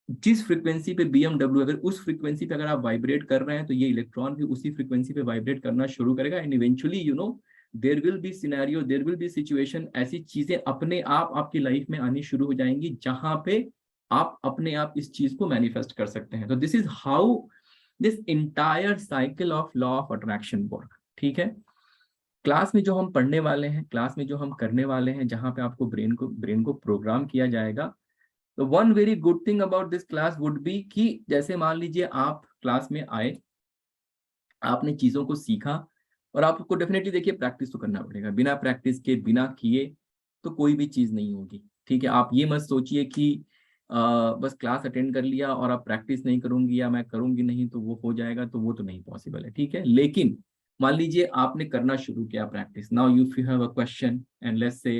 Speaker 5: जिस फ्रीक्वेंसी पे BMW, अगर उस फ्रीक्वेंसी पे अगर आप वाइब्रेट कर रहे हैं तो ये इलेक्ट्रॉन भी उसी फ्रीक्वेंसी पे वाइब्रेट करना शुरू करेगा। And eventually there will be scenario, there will be situation, ऐसी चीजें अपने आप आपकी लाइफ में आनी शुरू हो जाएंगी जहां पे आप अपने आप इस चीज को मैनिफेस्ट कर सकते हैं। तो this is how this entire cycle of law of attraction work, ठीक है। क्लास में जो हम पढ़ने वाले हैं, क्लास में जो हम करने वाले हैं, जहां पे आपको ब्रेन को प्रोग्राम किया जाएगा, तो one very good thing about this class would be कि जैसे मान लीजिए आप क्लास में आए, आपने चीजों को सीखा, और आपको डेफिनेटली देखिए प्रैक्टिस तो करना पड़ेगा। बिना प्रैक्टिस के, बिना किए तो कोई भी चीज नहीं होगी, ठीक है। आप ये मत सोचिए कि बस क्लास अटेंड कर लिया और आप प्रैक्टिस नहीं करूंगी या मैं करूंगी नहीं तो वो हो जाएगा, तो वो तो नहीं पॉसिबल है, ठीक है। लेकिन मान लीजिए आपने करना शुरू किया practice, now you have a question and let's say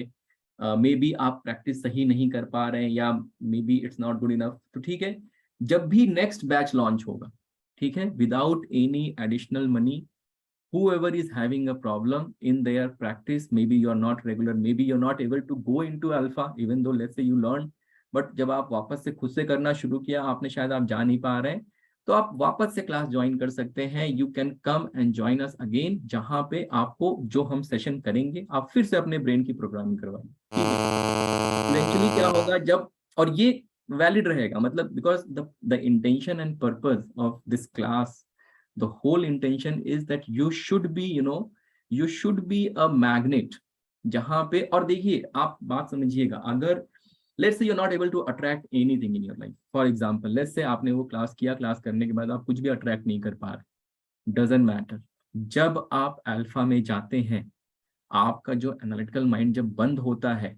Speaker 5: may be आप प्रैक्टिस सही नहीं कर पा रहे हैं या may be it's not good enough, तो ठीक है, जब भी नेक्स्ट बैच लॉन्च होगा, ठीक है, without any additional money, whoever is having a problem in their practice, maybe you are not regular, maybe you're not able to go into alpha even though let's say you learn, but जब आप वापस से खुद से करना शुरू किया, आपने शायद आप जा नहीं पा रहे हैं, तो आप वापस से क्लास ज्वाइन कर सकते हैं। You can come and join us again, जहां पे आपको जो हम सेशन करेंगे आप फिर से अपने ब्रेन की प्रोग्रामिंग करवाएंगे, ठीक है। इवेंचुअली क्या होगा जब, और ये वैलिड रहेगा, मतलब because the intention and purpose of this class, the whole intention is that you should be, you should be a magnet, जहां पे, और देखिए आप बात समझिएगा, अगर let's say you're not able to attract anything in your life, for example let's say आपने वो क्लास किया, क्लास करने के बाद आप कुछ भी अट्रैक्ट नहीं कर पा रहे, doesn't matter, जब आप अल्फा में जाते हैं, आपका जो एनालिटिकल माइंड जब बंद होता है,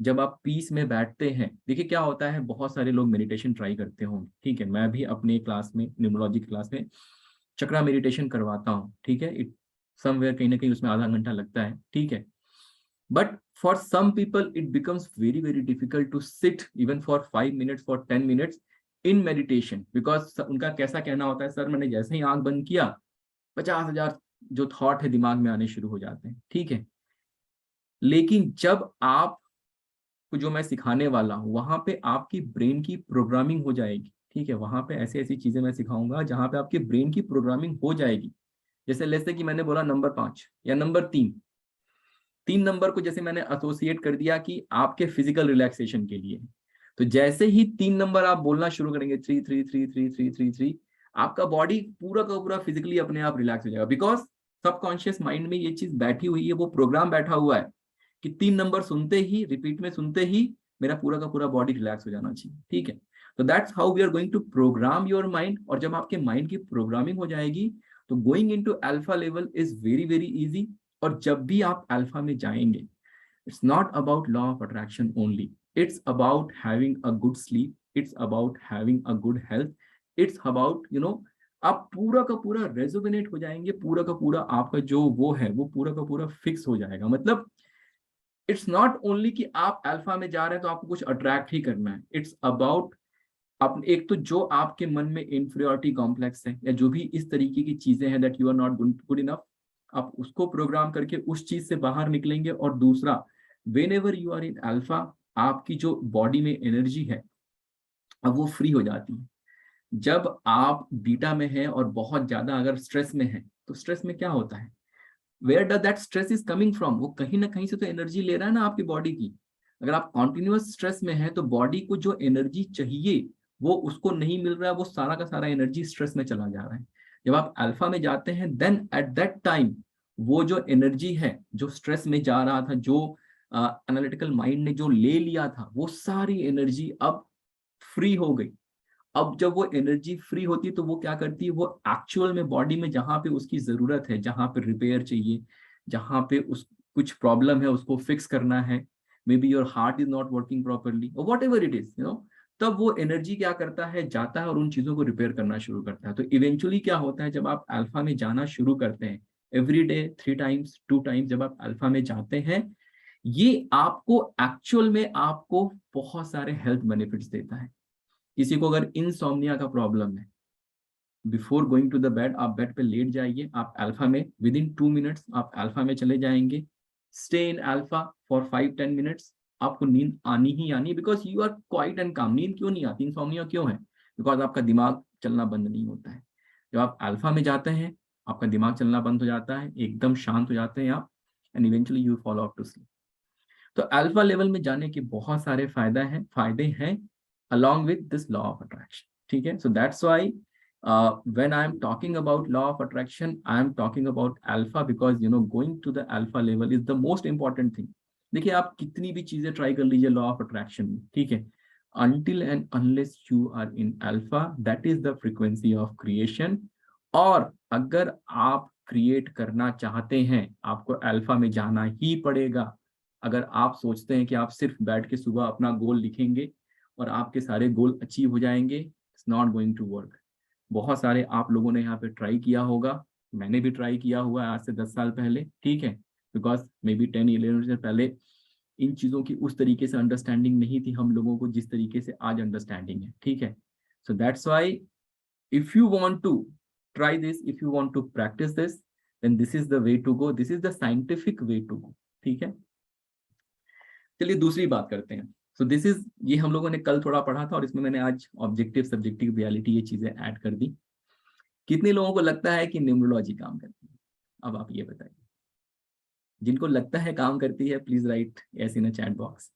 Speaker 5: जब आप पीस में बैठते हैं, देखिए क्या होता है, बहुत सारे लोग मेडिटेशन ट्राई करते होंगे, ठीक है, मैं भी अपने क्लास में, न्यूमरोलॉजी क्लास में चक्रा मेडिटेशन करवाता हूँ, ठीक है, इट समवेयर कहीं ना कहीं उसमें आधा घंटा लगता है, ठीक है, but for some people it becomes very very difficult to sit even for 5 minutes, for 10 minutes in meditation, because उनका कैसा कहना होता है, सर मैंने जैसे ही आंख बंद किया 50,000 जो थॉट है दिमाग में आने शुरू हो जाते हैं, ठीक है। लेकिन जब आप जो मैं सिखाने वाला हूँ, वहां पे आपकी ब्रेन की प्रोग्रामिंग हो जाएगी, ठीक है, वहां पे ऐसी ऐसी चीजें मैं सिखाऊंगा जहां पे आपके ब्रेन की प्रोग्रामिंग हो जाएगी। जैसे लेट्स कि मैंने बोला नंबर 5 या नंबर 3 नंबर को जैसे मैंने एसोसिएट कर दिया कि आपके फिजिकल रिलैक्सेशन के लिए, तो जैसे ही 3 नंबर आप बोलना शुरू करेंगे 3 3 3 3 3 3 3, आपका बॉडी पूरा का पूरा फिजिकली अपने आप रिलैक्स हो जाएगा, बिकॉज सबकॉन्शियस माइंड में ये चीज बैठी हुई है, वो प्रोग्राम बैठा हुआ है कि 3 नंबर सुनते ही, रिपीट में सुनते ही मेरा पूरा का पूरा बॉडी रिलैक्स हो जाना चाहिए, ठीक है। तो that's how we are going to program your mind, और जब आपके माइंड की प्रोग्रामिंग हो जाएगी तो going into alpha level is very very easy. और जब भी आप अल्फा में जाएंगे, it's not about law of attraction only, it's about having a good sleep, it's about having a good health, it's about आप पूरा का पूरा रेजोनेट हो जाएंगे, पूरा का पूरा आपका जो वो है वो पूरा का पूरा फिक्स हो जाएगा। मतलब इट्स नॉट ओनली कि आप अल्फा में जा रहे हैं तो आपको कुछ अट्रैक्ट ही करना है, इट्स अबाउट आप एक तो जो आपके मन में इंफीरियरिटी कॉम्प्लेक्स है या जो भी इस तरीके की चीजें हैं that you are not good enough, आप उसको प्रोग्राम करके उस चीज से बाहर निकलेंगे। और दूसरा, whenever you are in alpha, आपकी जो बॉडी में एनर्जी है अब वो फ्री हो जाती है। जब आप बीटा में हैं और बहुत ज्यादा अगर स्ट्रेस में है, तो स्ट्रेस में क्या होता है, where does that stress is coming from, वो कहीं ना कहीं से तो एनर्जी ले रहा है ना आपकी बॉडी की। अगर आप कॉन्टिन्यूअस स्ट्रेस में है तो बॉडी को जो एनर्जी चाहिए वो उसको नहीं मिल रहा है, वो सारा का सारा एनर्जी स्ट्रेस में चला जा रहा है। जब आप अल्फा में जाते हैं, देन एट दैट टाइम वो जो एनर्जी है जो स्ट्रेस में जा रहा था, जो एनालिटिकल माइंड ने जो ले लिया था, वो सारी एनर्जी अब फ्री हो गई। अब जब वो एनर्जी फ्री होती है तो वो क्या करती है, वो एक्चुअल में बॉडी में जहां पे उसकी जरूरत है, जहां पे रिपेयर चाहिए, जहां पे उस कुछ प्रॉब्लम है उसको फिक्स करना है, may be your heart is not working properly और वॉट एवर इट इज, तब वो एनर्जी क्या करता है, जाता है और उन चीजों को रिपेयर करना शुरू करता है। तो इवेंचुअली क्या होता है, जब आप अल्फा में जाना शुरू करते हैं, एवरी डे 3 times 2 times जब आप अल्फा में जाते हैं, ये आपको एक्चुअल में आपको बहुत सारे हेल्थ बेनिफिट्स देता है। किसी को अगर इंसोम्निया का प्रॉब्लम है, before going to the bed आप बेड पे लेट जाइए, आप अल्फा में विद इन 2 minutes आप अल्फा में चले जाएंगे, stay in alpha for 5-10 minutes, आपको नींद आनी ही आनी, because you are quiet and calm. नींद क्यों नहीं आती, इंसोम्निया क्यों है, बिकॉज आपका दिमाग चलना बंद नहीं होता है। जब आप अल्फा में जाते हैं आपका दिमाग चलना बंद हो जाता है, एकदम शांत हो जाते हैं आप, and eventually you follow up to sleep. तो अल्फा लेवल में जाने के बहुत सारे फायदे हैं along with this law of attraction, ठीक है। So that's why when I am talking about law of attraction, I am talking about alpha, because going to the alpha level is the most important thing. देखिए आप कितनी भी चीजें try कर लीजिए law of attraction में, ठीक है, until and unless you are in alpha, that is the frequency of creation। और अगर आप क्रिएट करना चाहते हैं आपको अल्फा में जाना ही पड़ेगा, अगर आप सोचते हैं कि आप सिर्फ बैठ के सुबह अपना गोल लिखेंगे और आपके सारे गोल अचीव हो जाएंगे, it's not going to work. बहुत सारे आप लोगों ने यहाँ पे ट्राई किया होगा, मैंने भी ट्राई किया हुआ है आज से 10 साल पहले, ठीक है, बिकॉज मे बी 10-11 से पहले इन चीज़ों की उस तरीके से अंडरस्टैंडिंग नहीं थी हम लोगों को जिस तरीके से आज अंडरस्टैंडिंग है, ठीक है। So that's why if you want to try this, if you want to practice this, then this is the way to go, this is the scientific way to go, ठीक है। चलिए दूसरी बात करते हैं। सो दिस इज, ये हम लोगों ने कल थोड़ा पढ़ा था और इसमें मैंने आज ऑब्जेक्टिव, सब्जेक्टिव, रियलिटी ये चीजें ऐड कर दी। कितने लोगों को लगता है कि न्यूमरोलॉजी काम करती है? अब आप ये बताइए, जिनको लगता है काम करती है please write yes in a chat box.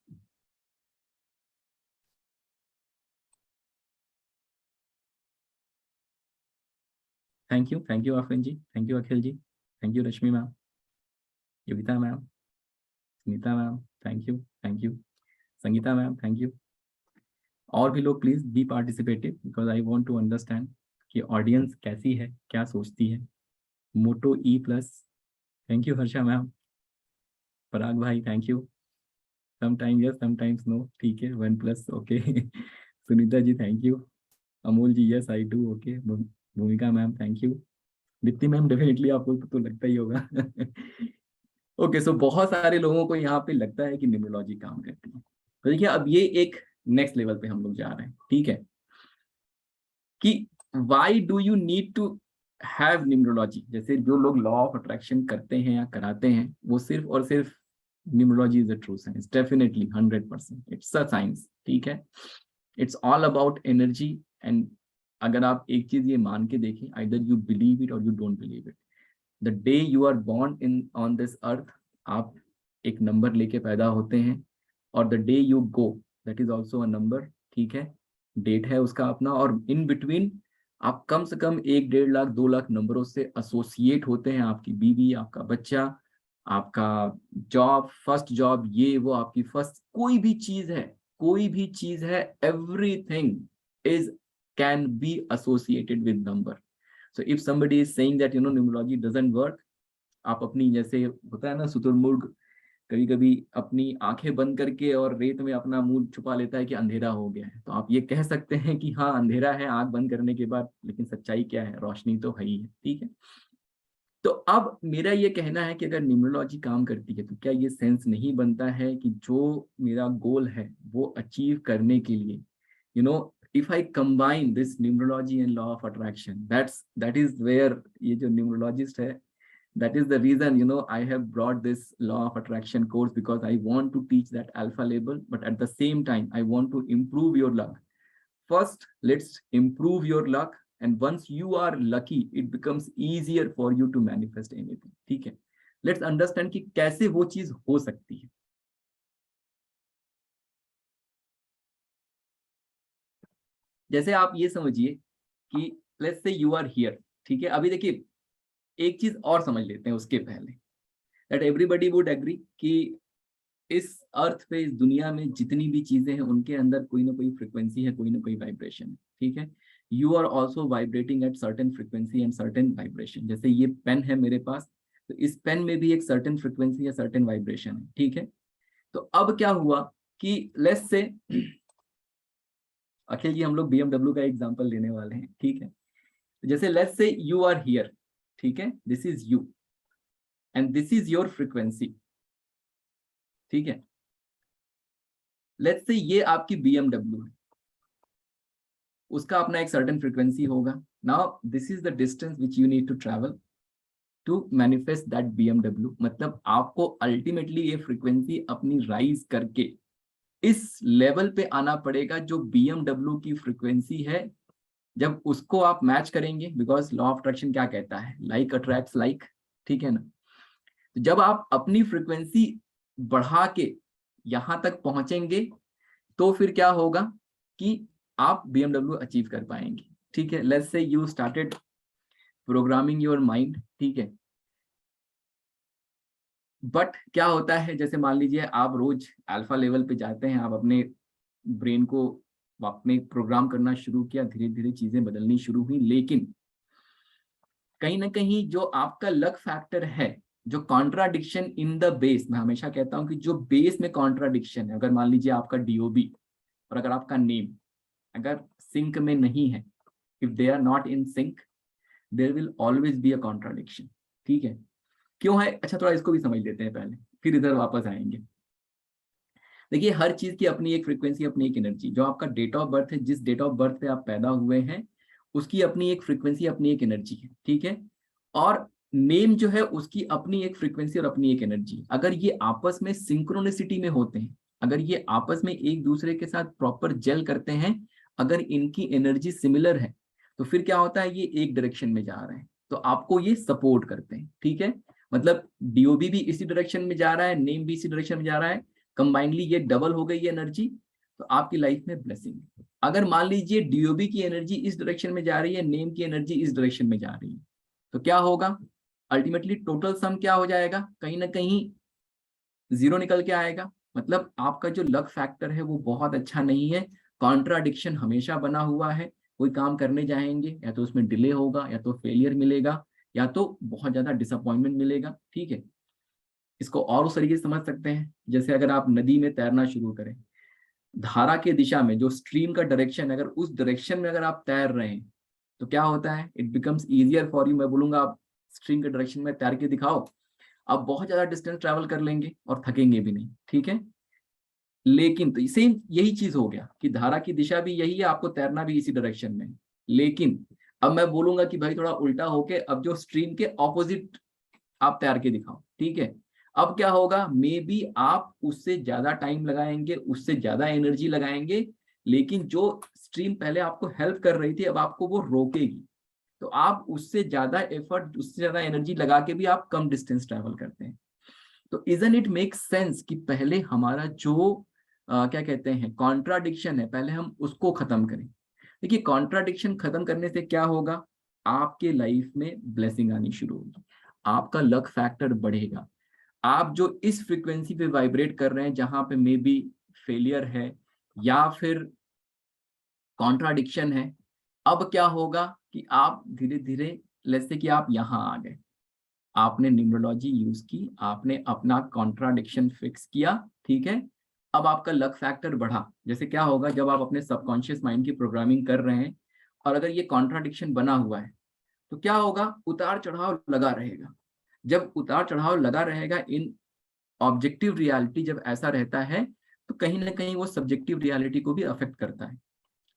Speaker 5: Thank you Afreen ji, thank you Akhil ji, thank you Rashmi ma'am, Yogita ma'am, Sunita ma'am, thank you, Sangeeta ma'am, thank you. और भी लोग please be participative because I want to understand कि ऑडियंस कैसी है, क्या सोचती है। Moto E+, thank you Harsha ma'am, Parag भाई thank you, sometime yes sometimes no, ठीक है, 1+ okay. Sunita ji thank you, Amol ji yes I do, okay, Bhumika ma'am thank you, Deepti ma'am definitely आपको तो लगता ही होगा। ओके, सो बहुत सारे लोगों को यहाँ पे लगता है कि न्यूमरोलॉजी काम करती है। तो देखिए अब ये एक नेक्स्ट लेवल पे हम लोग जा रहे हैं, ठीक है, कि why do you need to have numerology. जैसे जो लोग लॉ ऑफ अट्रैक्शन करते हैं या कराते हैं, वो सिर्फ और सिर्फ numerology is a true science, definitely 100% it's a science, ठीक है। It's all about energy. And अगर आप एक चीज ये मान के देखें, आइदर यू बिलीव इट और you don't believe it, the day you are born in on this earth, आप एक नंबर लेके पैदा होते हैं, और the day you go that is also a number, ठीक है, डेट है उसका अपना, और इन बिटवीन आप कम से कम 1-1.5 लाख 2 लाख नंबरों से एसोसिएट होते हैं। आपकी बीवी, आपका बच्चा, आपका जॉब, फर्स्ट जॉब, ये वो आपकी फर्स्ट कोई भी चीज है, everything is can be associated with number. So if somebody is saying that numerology doesn't work, आप अपनी, जैसे होता है ना शुतुरमुर्ग कभी कभी अपनी आंखें बंद करके और रेत में अपना मुंह छुपा लेता है कि अंधेरा हो गया है, तो आप ये कह सकते हैं कि हाँ अंधेरा है आंख बंद करने के बाद, लेकिन सच्चाई क्या है, रोशनी तो है ही है, ठीक है। तो अब मेरा ये कहना है कि अगर न्यूमरोलॉजी काम करती है तो क्या ये सेंस नहीं बनता है कि जो मेरा गोल है वो अचीव करने के लिए if I combine this numerology and law of attraction, that is where ये जो numerologist है, that is the reason I have brought this law of attraction course, because I want to teach that alpha label, but at the same time I want to improve your luck. First, let's improve your luck, and once you are lucky, it becomes easier for you to manifest anything, ठीक है। Let's understand कि कैसे वो चीज हो सकती है। जैसे आप ये समझिए कि let's say you are here, ठीक है। अभी देखिए एक चीज और समझ लेते हैं उसके पहले, दैट एवरीबॉडी वुड एग्री कि इस अर्थ पे, इस दुनिया में जितनी भी चीजें हैं उनके अंदर कोई ना कोई फ्रिक्वेंसी है, कोई ना कोई वाइब्रेशन है, ठीक है। You are also vibrating at certain frequency and certain vibration. जैसे ये पेन है मेरे पास, तो इस पेन में भी एक सर्टेन फ्रिक्वेंसी या सर्टेन वाइब्रेशन है, ठीक है। तो अब क्या हुआ कि लेट्स से अखिल जी हम लोग BMW का एग्जांपल लेने वाले हैं, ठीक है। जैसे let's say you are here, ठीक है, this is you and this is your frequency, ठीक है। लेट्स से ये आपकी BMW है, उसका अपना एक सर्टेन फ्रीक्वेंसी होगा। Now this is the distance which you need to travel to manifest that BMW। मतलब आपको अल्टीमेटली ये फ्रीक्वेंसी अपनी राइज करके इस लेवल पे आना पड़ेगा जो BMW की फ्रीक्वेंसी है। जब उसको आप मैच करेंगे, बिकॉज लॉ ऑफ अट्रैक्शन क्या कहता है, लाइक अट्रैक्ट्स लाइक, ठीक है ना। तो जब आप अपनी फ्रीक्वेंसी बढ़ा के यहां तक पहुंचेंगे तो फिर क्या होगा कि आप BMW अचीव कर पाएंगे, ठीक है। Let's say you started programming your mind, ठीक है। बट क्या होता है, जैसे मान लीजिए आप रोज अल्फा लेवल पे जाते हैं, आप अपने ब्रेन को आपने प्रोग्राम करना शुरू किया, धीरे धीरे चीजें बदलनी शुरू हुई, लेकिन कहीं ना कहीं जो आपका लक फैक्टर है जो कॉन्ट्राडिक्शन इन द बेस, मैं हमेशा कहता हूं कि जो बेस में कॉन्ट्राडिक्शन है, अगर मान लीजिए आपका DOB और अगर आपका नेम अगर सिंक में नहीं है, if they are not in sync, there will always be a contradiction. ठीक है, क्यों है? अच्छा, थोड़ा इसको भी समझ लेते हैं पहले, फिर इधर वापस आएंगे। देखिए, हर चीज की अपनी एक फ्रीक्वेंसी, अपनी एक एनर्जी। जो आपका डेट ऑफ बर्थ है, जिस डेट ऑफ बर्थ पे आप पैदा हुए हैं, उसकी अपनी एक फ्रीक्वेंसी, अपनी एक एनर्जी है। ठीक है, और नेम जो है उसकी अपनी एक फ्रीक्वेंसी और अपनी एक एनर्जी। अगर ये आपस में सिंक्रोनिसिटी में होते हैं, अगर ये आपस में एक दूसरे के साथ प्रॉपर जेल करते हैं, अगर इनकी एनर्जी सिमिलर है, तो फिर क्या होता है, ये एक डायरेक्शन में जा रहे हैं, तो आपको ये सपोर्ट करते हैं। ठीक है, मतलब DOB भी इसी डायरेक्शन में जा रहा है, नेम भी इसी डायरेक्शन में जा रहा है, कंबाइनली ये डबल हो गई है एनर्जी, तो आपकी लाइफ में ब्लेसिंग है। अगर मान लीजिए DOB की एनर्जी इस डायरेक्शन में जा रही है, नेम की एनर्जी इस डायरेक्शन में जा रही है, तो क्या होगा? अल्टीमेटली टोटल सम क्या हो जाएगा? कहीं ना कहीं 0 निकल के आएगा। मतलब आपका जो लक फैक्टर है वो बहुत अच्छा नहीं है, कॉन्ट्राडिक्शन हमेशा बना हुआ है। कोई काम करने जाएंगे, या तो उसमें डिले होगा, या तो फेलियर मिलेगा, या तो बहुत ज्यादा डिसअपॉइंटमेंट मिलेगा। ठीक है, इसको और उस तरीके से समझ सकते हैं, जैसे अगर आप नदी में तैरना शुरू करें, धारा के दिशा में, जो स्ट्रीम का डायरेक्शन, अगर उस डायरेक्शन में अगर आप तैर रहे हैं, तो क्या होता है, it becomes easier for you. मैं बोलूंगा आप स्ट्रीम के डायरेक्शन में तैर के दिखाओ, आप बहुत ज्यादा डिस्टेंस ट्रैवल कर लेंगे और थकेंगे भी नहीं। ठीक है, लेकिन तो सेम यही चीज हो गया कि धारा की दिशा भी यही है, आपको तैरना भी इसी डायरेक्शन में। लेकिन अब मैं बोलूंगा कि भाई थोड़ा उल्टा होके अब जो स्ट्रीम के ऑपोजिट आप तैर के दिखाओ। ठीक है, अब क्या होगा, मे बी आप उससे ज्यादा टाइम लगाएंगे, उससे ज्यादा एनर्जी लगाएंगे, लेकिन जो स्ट्रीम पहले आपको हेल्प कर रही थी, अब आपको वो रोकेगी, तो आप उससे ज्यादा एफर्ट, उससे ज्यादा एनर्जी लगा के भी आप कम डिस्टेंस ट्रैवल करते हैं। तो इजंट इट मेक सेंस कि पहले हमारा जो क्या कहते हैं कॉन्ट्राडिक्शन है, पहले हम उसको खत्म करें। देखिए, कॉन्ट्राडिक्शन खत्म करने से क्या होगा, आपके लाइफ में ब्लेसिंग आनी शुरू होगी, आपका लक फैक्टर बढ़ेगा। आप जो इस फ्रीक्वेंसी पे वाइब्रेट कर रहे हैं, जहां पे मे बी फेलियर है या फिर कॉन्ट्राडिक्शन है, अब क्या होगा कि आप धीरे धीरे, जैसे कि आप यहाँ आ गए, आपने न्यूमरोलॉजी यूज की, आपने अपना कॉन्ट्राडिक्शन फिक्स किया। ठीक है, अब आपका लक फैक्टर बढ़ा। जैसे क्या होगा, जब आप अपने सबकॉन्शियस माइंड की प्रोग्रामिंग कर रहे हैं और अगर ये कॉन्ट्राडिक्शन बना हुआ है, तो क्या होगा, उतार चढ़ाव लगा रहेगा। जब उतार चढ़ाव लगा रहेगा इन ऑब्जेक्टिव रियलिटी, जब ऐसा रहता है, तो कहीं ना कहीं वो सब्जेक्टिव रियलिटी को भी अफेक्ट करता है।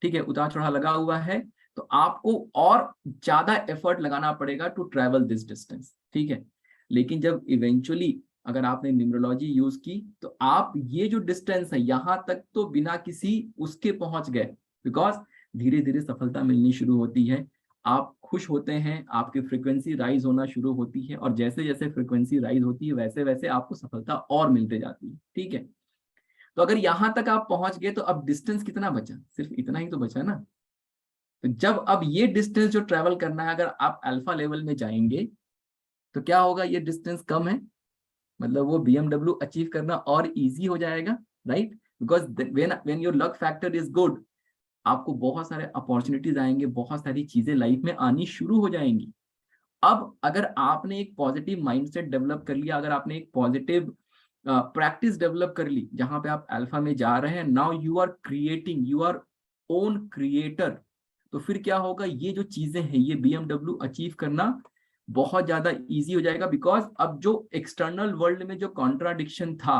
Speaker 5: ठीक है, उतार चढ़ाव लगा हुआ है, तो आपको और ज्यादा एफर्ट लगाना पड़ेगा टू ट्रैवल दिस डिस्टेंस। ठीक है, लेकिन जब इवेंचुअली अगर आपने न्यूमरोलॉजी यूज की, तो आप ये जो डिस्टेंस है यहाँ तक तो बिना किसी उसके पहुंच गए, बिकॉज धीरे धीरे सफलता मिलनी शुरू होती है, आप खुश होते हैं, आपकी फ्रीक्वेंसी राइज होना शुरू होती है, और जैसे जैसे फ्रीक्वेंसी राइज होती है वैसे वैसे आपको सफलता और मिलते जाती है। ठीक है, तो अगर यहाँ तक आप पहुंच गए, तो अब डिस्टेंस कितना बचा, सिर्फ इतना ही तो बचा ना। तो जब अब ये डिस्टेंस जो ट्रैवल करना है, अगर आप अल्फा लेवल में जाएंगे, तो क्या होगा, ये डिस्टेंस कम है, मतलब वो BMW अचीव करना और इजी हो जाएगा, right? Because when your luck factor is good, आपको बहुत सारे अपॉर्चुनिटीज आएंगे, बहुत सारी चीजें लाइफ में आनी शुरू हो जाएंगी। अब अगर आपने एक पॉजिटिव माइंडसेट डेवलप कर लिया, अगर आपने एक पॉजिटिव प्रैक्टिस डेवलप कर ली, जहां पे आप अल्फा में जा रहे हैं, now you are creating, you are own creator, तो फिर क्या होगा, ये जो चीजें हैं, ये BMW अचीव करना बहुत ज्यादा इजी हो जाएगा। बिकॉज अब जो एक्सटर्नल वर्ल्ड में जो कॉन्ट्राडिक्शन था,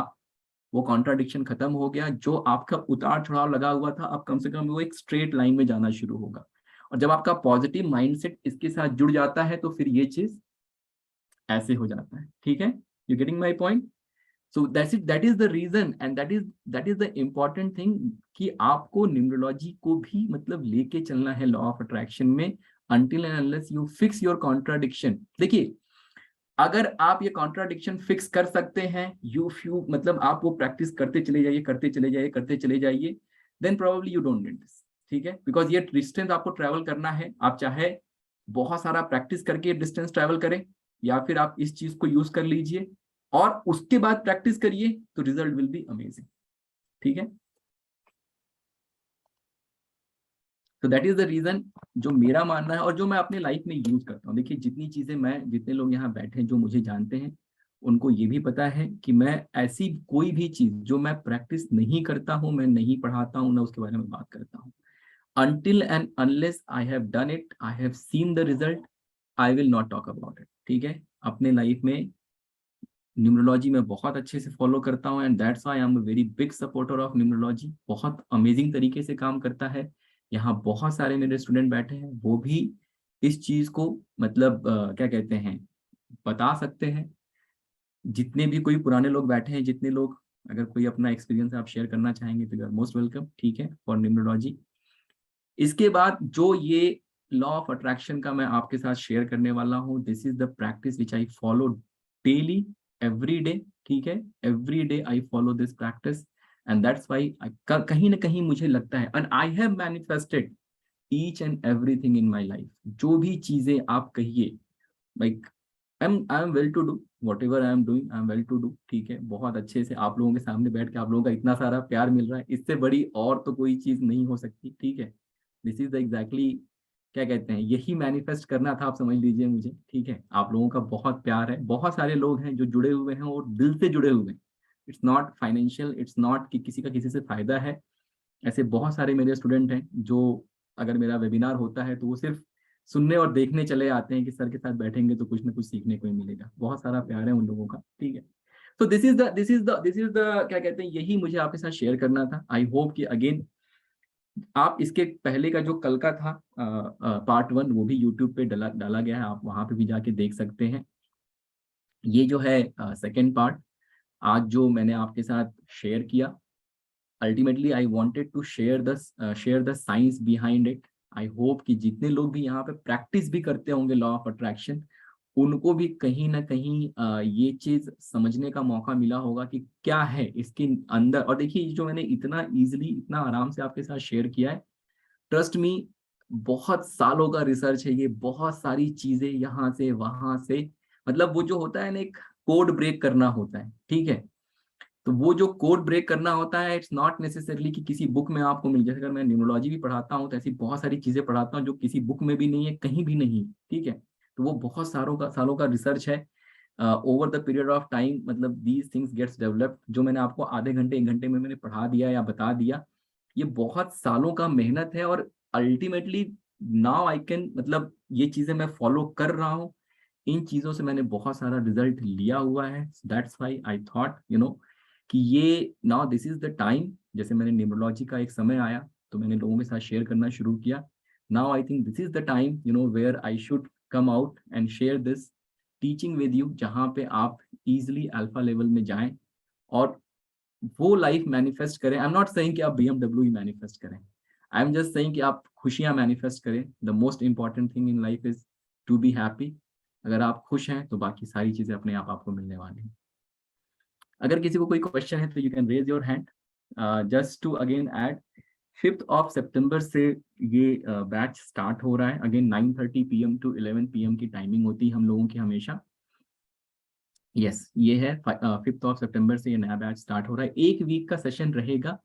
Speaker 5: वो कॉन्ट्राडिक्शन खत्म हो गया। जो आपका उतार चढ़ाव लगा हुआ था, अब कम से कम वो एक स्ट्रेट लाइन में जाना शुरू होगा। और जब आपका पॉजिटिव माइंडसेट इसके साथ जुड़ जाता है, तो फिर ये चीज ऐसे हो जाता है। ठीक है, you getting my point? So that is the reason and that is the important thing कि आपको न्यूमरोलॉजी को भी मतलब लेके चलना है लॉ ऑफ अट्रैक्शन में, until and unless you fix your contradiction। देखिए, अगर आप ये कॉन्ट्राडिक्शन फिक्स कर सकते हैं, यू मतलब आप वो प्रैक्टिस करते चले जाइए, करते चले जाइए, करते चले जाइए, then probably you don't need this. ठीक है, बिकॉज ये डिस्टेंस आपको ट्रैवल करना है, आप चाहे बहुत सारा प्रैक्टिस करके डिस्टेंस ट्रैवल करें, या फिर आप इस चीज को यूज कर लीजिए और उसके बाद प्रैक्टिस करिए, तो रिजल्ट विल बी अमेजिंग। ठीक है, तो दैट इज द रीजन, जो मेरा मानना है और जो मैं अपने लाइफ में यूज करता हूँ। देखिए, जितनी चीजें मैं, जितने लोग यहाँ बैठे हैं जो मुझे जानते हैं, उनको ये भी पता है कि मैं ऐसी कोई भी चीज जो मैं प्रैक्टिस नहीं करता हूँ, मैं नहीं पढ़ाता हूँ, ना उसके बारे में बात करता हूँ। Until and unless I have done it, I have seen the result, I will not talk about it. ठीक है, अपने लाइफ में न्यूमरोलॉजी में बहुत अच्छे से फॉलो करता हूँ, and that's why I am a very big supporter of numerology. बहुत अमेजिंग तरीके से काम करता है। यहाँ बहुत सारे मेरे स्टूडेंट बैठे हैं, वो भी इस चीज को मतलब क्या कहते हैं, बता सकते हैं। जितने भी कोई पुराने लोग बैठे हैं, जितने लोग, अगर कोई अपना एक्सपीरियंस आप शेयर करना चाहेंगे तो यू आर मोस्ट वेलकम। ठीक है, फॉर न्यूमरोलॉजी। इसके बाद जो ये लॉ ऑफ अट्रैक्शन का मैं आपके साथ शेयर करने वाला हूँ, this is the practice which I follow daily, every day. ठीक है, every day I follow this practice, and that's why कहीं ना कहीं मुझे लगता है, and I have manifested each and everything in my life. जो भी चीजें आप कहिए, like I am well to do whatever I am doing, I am well to do. ठीक है, बहुत अच्छे से आप लोगों के सामने बैठ के आप लोगों का इतना सारा प्यार मिल रहा है, इससे बड़ी और तो कोई चीज नहीं हो सकती। ठीक है, दिस इज द एग्जैक्टली क्या कहते हैं, यही मैनिफेस्ट करना था, आप समझ लीजिए मुझे। ठीक है, आप लोगों का बहुत प्यार है, बहुत सारे लोग हैं जो जुड़े हुए हैं और दिल से जुड़े हुए हैं। It's not financial, it's not कि किसी का किसी से फायदा है। ऐसे बहुत सारे मेरे स्टूडेंट हैं जो अगर मेरा वेबिनार होता है तो वो सिर्फ सुनने और देखने चले आते हैं कि सर के साथ बैठेंगे तो कुछ ना कुछ सीखने को ही मिलेगा। बहुत सारा प्यार है उन लोगों का। ठीक है, तो दिस इज द क्या कहते हैं, यही मुझे आपके साथ शेयर करना था। आई होप कि अगेन आप इसके पहले का जो कल का था पार्ट 1, वो भी यूट्यूब पे डाला गया है, आप वहां पे भी जाके देख सकते हैं। ये जो है सेकेंड पार्ट आज जो मैंने आपके साथ शेयर किया, ultimately I wanted to share the science behind it. I hope कि जितने लोग भी यहाँ पे प्रैक्टिस भी करते होंगे लॉ ऑफ अट्रैक्शन, उनको भी कहीं ना कहीं ये चीज समझने का मौका मिला होगा कि क्या है इसके अंदर। और देखिए, जो मैंने इतना इजीली, इतना आराम से आपके साथ शेयर किया है, ट्रस्ट मी, बहुत सालों का रिसर्च है ये, बहुत सारी चीजें यहाँ से वहां से, मतलब वो जो होता है ना, एक कोड ब्रेक करना होता है। ठीक है, तो वो जो कोड ब्रेक करना होता है, इट्स नॉट नेसेसरली कि किसी बुक में आपको मिल, जैसे अगर मैं न्यूमरोलॉजी भी पढ़ाता हूँ तो ऐसी बहुत सारी चीजें पढ़ाता हूँ जो किसी बुक में भी नहीं है, कहीं भी नहीं। ठीक है, तो वो बहुत सालों का रिसर्च है over the period of time, मतलब दीज थिंग्स गेट्स डेवलप्ड। जो मैंने आपको आधे घंटे 1 घंटे में मैंने पढ़ा दिया या बता दिया, ये बहुत सालों का मेहनत है। और अल्टीमेटली नाउ आई कैन, मतलब ये चीजें मैं फॉलो कर रहा हूँ, इन चीजों से मैंने बहुत सारा रिजल्ट लिया हुआ है। दैट्स व्हाई आई थॉट कि ये now this is the time. जैसे मैंने न्यूमरोलॉजी का एक समय आया तो मैंने लोगों के साथ शेयर करना शुरू किया। Now I think this is the time where I should come out and share this teaching with you, जहाँ पे आप इजिली अल्फा लेवल में जाएं और वो लाइफ मैनिफेस्ट करें। आई एम नॉट सेइंग कि आप BMW ही मैनिफेस्ट करें, आई एम जस्ट सेइंग कि आप खुशियां मैनिफेस्ट करें। The most important thing in life is to be happy. अगर आप खुश हैं तो बाकी सारी चीजें अपने आप आपको मिलने वाली हैं। अगर किसी को कोई क्वेश्चन है तो you can raise your hand. Just to again add, 5 सितंबर से ये बैच स्टार्ट हो रहा है। अगेन 9:30 PM टू 11 PM की टाइमिंग होती है हम लोगों की हमेशा। यस, ये है 5 सितंबर से ये नया बैच स्टार्ट हो रहा है। 1 वीक का सेशन रहेगा।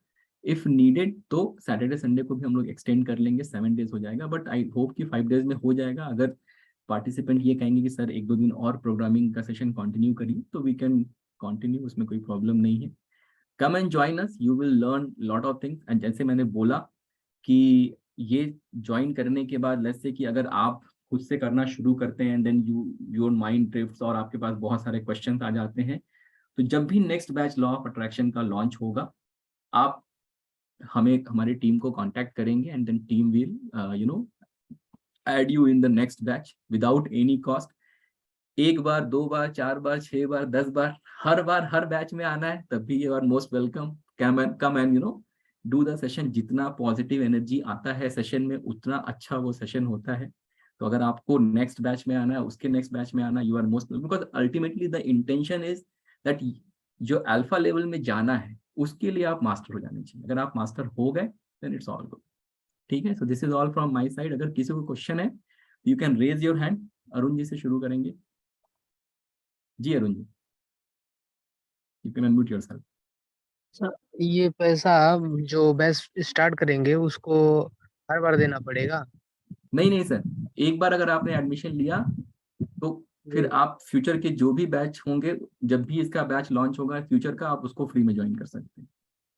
Speaker 5: इफ नीडेड तो सैटरडे संडे को भी हम लोग एक्सटेंड कर लेंगे, 7 डेज हो जाएगा, बट आई होप कि 5 डेज में हो जाएगा। अगर पार्टिसिपेंट ये कहेंगे कि सर 1-2 दिन और प्रोग्रामिंग का सेशन कंटिन्यू करिए तो वी कैन कंटिन्यू, उसमें कोई प्रॉब्लम नहीं है। कम and join us, you will learn lot of things. And जैसे मैंने बोला कि ये ज्वाइन करने के बाद लेट्स से कि अगर आप खुद से करना शुरू करते हैं, देन योर माइंड ड्रिफ्ट्स और आपके पास बहुत सारे क्वेश्चंस आ जाते हैं, तो जब भी next batch law of attraction का लॉन्च होगा, आप हमें, हमारी टीम को कांटेक्ट करेंगे and then team will add you in the next batch without any cost। 1 बार, 2 बार, 4 बार, 6 बार, 10 बार, हर बैच में आना है तब भी you are most welcome. Come and do the session. जितना पॉजिटिव एनर्जी आता है सेशन में, उतना अच्छा वो सेशन होता है। तो अगर आपको नेक्स्ट बैच में आना है, उसके नेक्स्ट बैच में आना, you are most, because ultimately the intention is that जो अल्फा लेवल में जाना है उसके लिए आप मास्टर हो जाने चाहिए। अगर आप मास्टर हो गए देन इट्स ऑल गुड। ठीक है, so this is all from my side. अगर किसी को क्वेश्चन है you can raise your hand. Arun ji से शुरू करेंगे। Ji Arun ji, you can unmute yourself.
Speaker 7: Sir, ये पैसा जो बैच स्टार्ट करेंगे उसको हर बार देना पड़ेगा?
Speaker 5: नहीं सर, एक बार अगर आपने एडमिशन लिया तो फिर
Speaker 7: जी।
Speaker 5: आप फ्यूचर के जो भी बैच होंगे, जब भी इसका बैच लॉन्च होगा फ्यूचर का, आप उसको फ्री में ज्वाइन कर सकते हैं।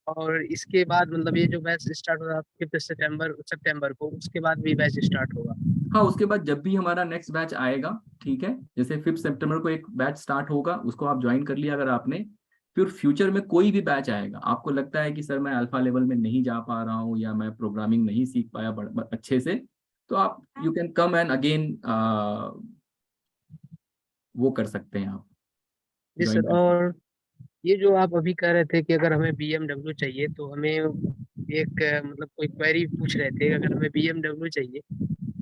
Speaker 7: और इसके बाद मतलब ये जो बैच स्टार्ट होगा 5 सितंबर को, उसके बाद भी बैच स्टार्ट होगा?
Speaker 5: हाँ, उसके बाद जब भी हमारा नेक्स्ट बैच आएगा, ठीक है, जैसे 5 सितंबर को एक बैच स्टार्ट होगा, उसको आप ज्वाइन कर लिया अगर आपने, फिर फ्यूचर में कोई भी बैच आएगा, आपको लगता है कि सर मैं अल्फा लेवल में नहीं जा पा रहा हूँ या मैं प्रोग्रामिंग नहीं सीख पाया अच्छे से, तो आप you can come and again वो कर सकते हैं आप,
Speaker 7: जी
Speaker 5: ज्वाइन
Speaker 7: सर।
Speaker 5: कर सकते हैं।
Speaker 7: और ये जो आप अभी कह रहे थे कि अगर हमें BMW चाहिए तो हमें एक मतलब कोई क्वेरी पूछ रहे थे, अगर हमें BMW चाहिए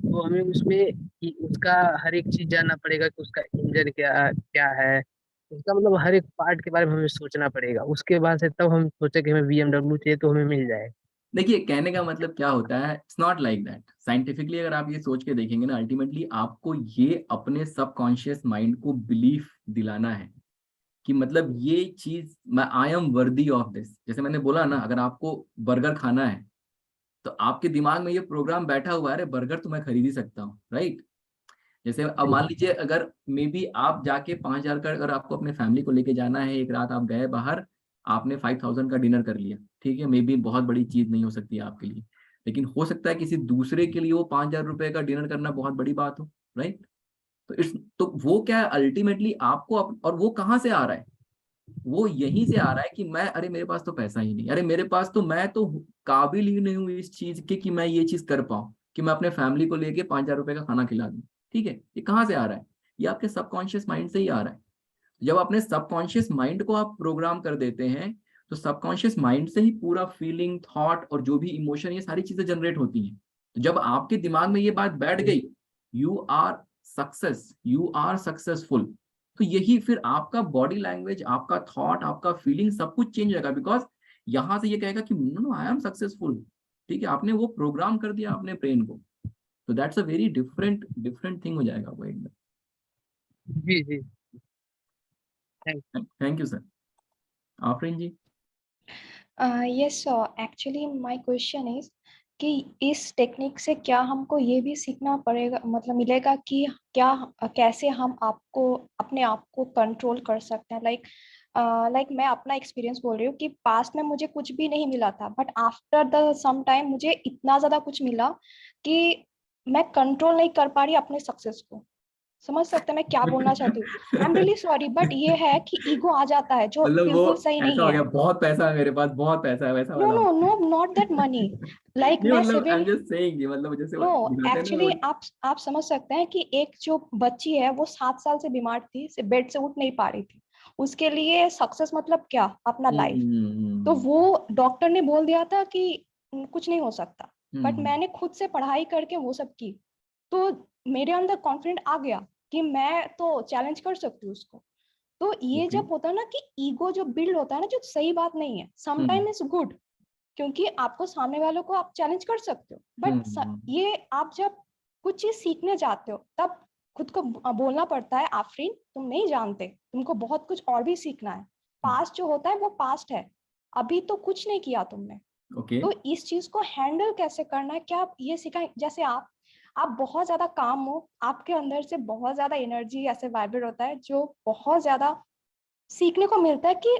Speaker 7: तो हमें उसमें उसका हर एक चीज जानना पड़ेगा कि उसका इंजन क्या क्या है, उसका मतलब हर एक पार्ट के बारे में हमें सोचना पड़ेगा, उसके बाद से तब हम सोचे कि हमें BMW चाहिए तो हमें मिल जाए।
Speaker 5: देखिए, कहने का मतलब क्या होता है, it's not like that. Scientifically अगर आप ये सोच के देखेंगे ना, अल्टीमेटली आपको ये अपने सबकॉन्शियस माइंड को बिलीफ दिलाना है कि मतलब ये चीज मैं I am worthy of this. जैसे मैंने बोला ना, अगर आपको बर्गर खाना है तो आपके दिमाग में ये प्रोग्राम बैठा हुआ है, अरे बर्गर तो मैं खरीद ही सकता हूँ, राइट। जैसे अब मान लीजिए अगर मे बी आप जाके 5,000 का, अगर आपको अपने फैमिली को लेके जाना है, एक रात आप गए बाहर, आपने 5,000 का डिनर कर लिया, ठीक है, मे बी बहुत बड़ी चीज नहीं हो सकती है आपके लिए, लेकिन हो सकता है किसी दूसरे के लिए वो 5,000 रुपए का डिनर करना बहुत बड़ी बात हो, राइट। तो इट्स, तो वो क्या है अल्टीमेटली आपको और वो कहाँ से आ रहा है, वो यहीं से आ रहा है कि मैं, अरे मेरे पास तो पैसा ही नहीं, अरे मेरे पास तो, मैं तो काबिल ही नहीं हूँ इस चीज के कि मैं ये चीज कर पाऊँ कि मैं अपने फैमिली को लेके 5,000 रुपए का खाना खिला दूं, ठीक है। ये कहाँ से आ रहा है, ये आपके सबकॉन्शियस माइंड से ही आ रहा है। जब अपने सबकॉन्शियस माइंड को आप प्रोग्राम कर देते हैं, तो सबकॉन्शियस माइंड से ही पूरा फीलिंग, थॉट और जो भी इमोशन, ये सारी चीजें जनरेट होती हैं। तो जब आपके दिमाग में ये बात बैठ गई, you are success, you are successful, तो यही फिर आपका बॉडी लैंग्वेज, आपका थॉट, आपका फीलिंग सब कुछ चेंज होगा, बिकॉज यहां से ये कहेगा कि नो आई एम सक्सेसफुल, ठीक है, आपने वो प्रोग्राम कर दिया अपने ब्रेन को। तो that's a very different different thing हो जाएगा वो एकदम।
Speaker 7: जी जी। Thank
Speaker 5: thank you sir. Afreen ji.
Speaker 8: Yes, sir. Actually, my question is कि इस टेक्निक से क्या हमको ये भी सीखना पड़ेगा, मतलब मिलेगा कि क्या कैसे हम आपको अपने आप को कंट्रोल कर सकते हैं। लाइक मैं अपना एक्सपीरियंस बोल रही हूँ कि पास्ट में मुझे कुछ भी नहीं मिला था, but after the some time मुझे इतना ज़्यादा कुछ मिला कि मैं कंट्रोल नहीं कर पा रही अपने सक्सेस को। समझ सकते हैं मैं क्या बोलना चाहती हूँ। I am really sorry, but ये है कि ईगो आ जाता है जो
Speaker 5: मतलब वो
Speaker 8: बिल्कुल सही
Speaker 5: ऐसा
Speaker 8: नहीं
Speaker 5: हो
Speaker 8: है।
Speaker 5: गया, बहुत पैसा है मेरे पास, बहुत पैसा है, वैसा
Speaker 8: नो
Speaker 5: वाला हो
Speaker 8: नो
Speaker 5: गया।
Speaker 8: No, not that money. Like
Speaker 5: नहीं
Speaker 8: मैं
Speaker 5: मतलब आई एम
Speaker 8: 7।
Speaker 5: जस्ट सेइंग कि मतलब जैसे वो
Speaker 8: नो,
Speaker 5: दिखाते हैं ना वो।
Speaker 8: एक्चुअली आप समझ सकते हैं कि एक जो बच्ची है वो 7 साल से बीमार थी, से बेड से उठ नहीं पा रही थी। उसके लिए सक्सेस मतलब क्या, अपना लाइफ। तो
Speaker 5: हम्म।
Speaker 8: वो डॉक्टर ने बोल दिया था कि कुछ नहीं हो सकता, बट
Speaker 5: हम्म।
Speaker 8: मैंने खुद से पढ़ाई करके वो सब की। तो मेरे अंदर कॉन्फिडेंट आ गया कि मैं तो चैलेंज कर सकती हूँ उसको। तो ये
Speaker 5: ओके।
Speaker 8: जब होता है ना कि ईगो जो बिल्ड होता है ना, जो सही बात नहीं है,
Speaker 5: हम्म।
Speaker 8: समटाइम इज गुड, क्योंकि आपको सामने वालों को आप चैलेंज कर सकते हो। बट
Speaker 5: हम्म।
Speaker 8: ये आप जब कुछ चीज सीखने जाते हो तब खुद को बोलना पड़ता है, आफरीन तुम नहीं जानते, तुमको बहुत कुछ और भी सीखना है। पास्ट जो होता है वो पास्ट है, अभी तो कुछ नहीं किया तुमने।
Speaker 5: ओके।
Speaker 8: तो इस चीज को हैंडल कैसे करना है, क्या आप ये सिखाएं। जैसे आप बहुत ज्यादा काम हो, आपके अंदर से बहुत ज्यादा एनर्जी ऐसे वाइब्रेट होता है, जो बहुत ज्यादा सीखने को मिलता है कि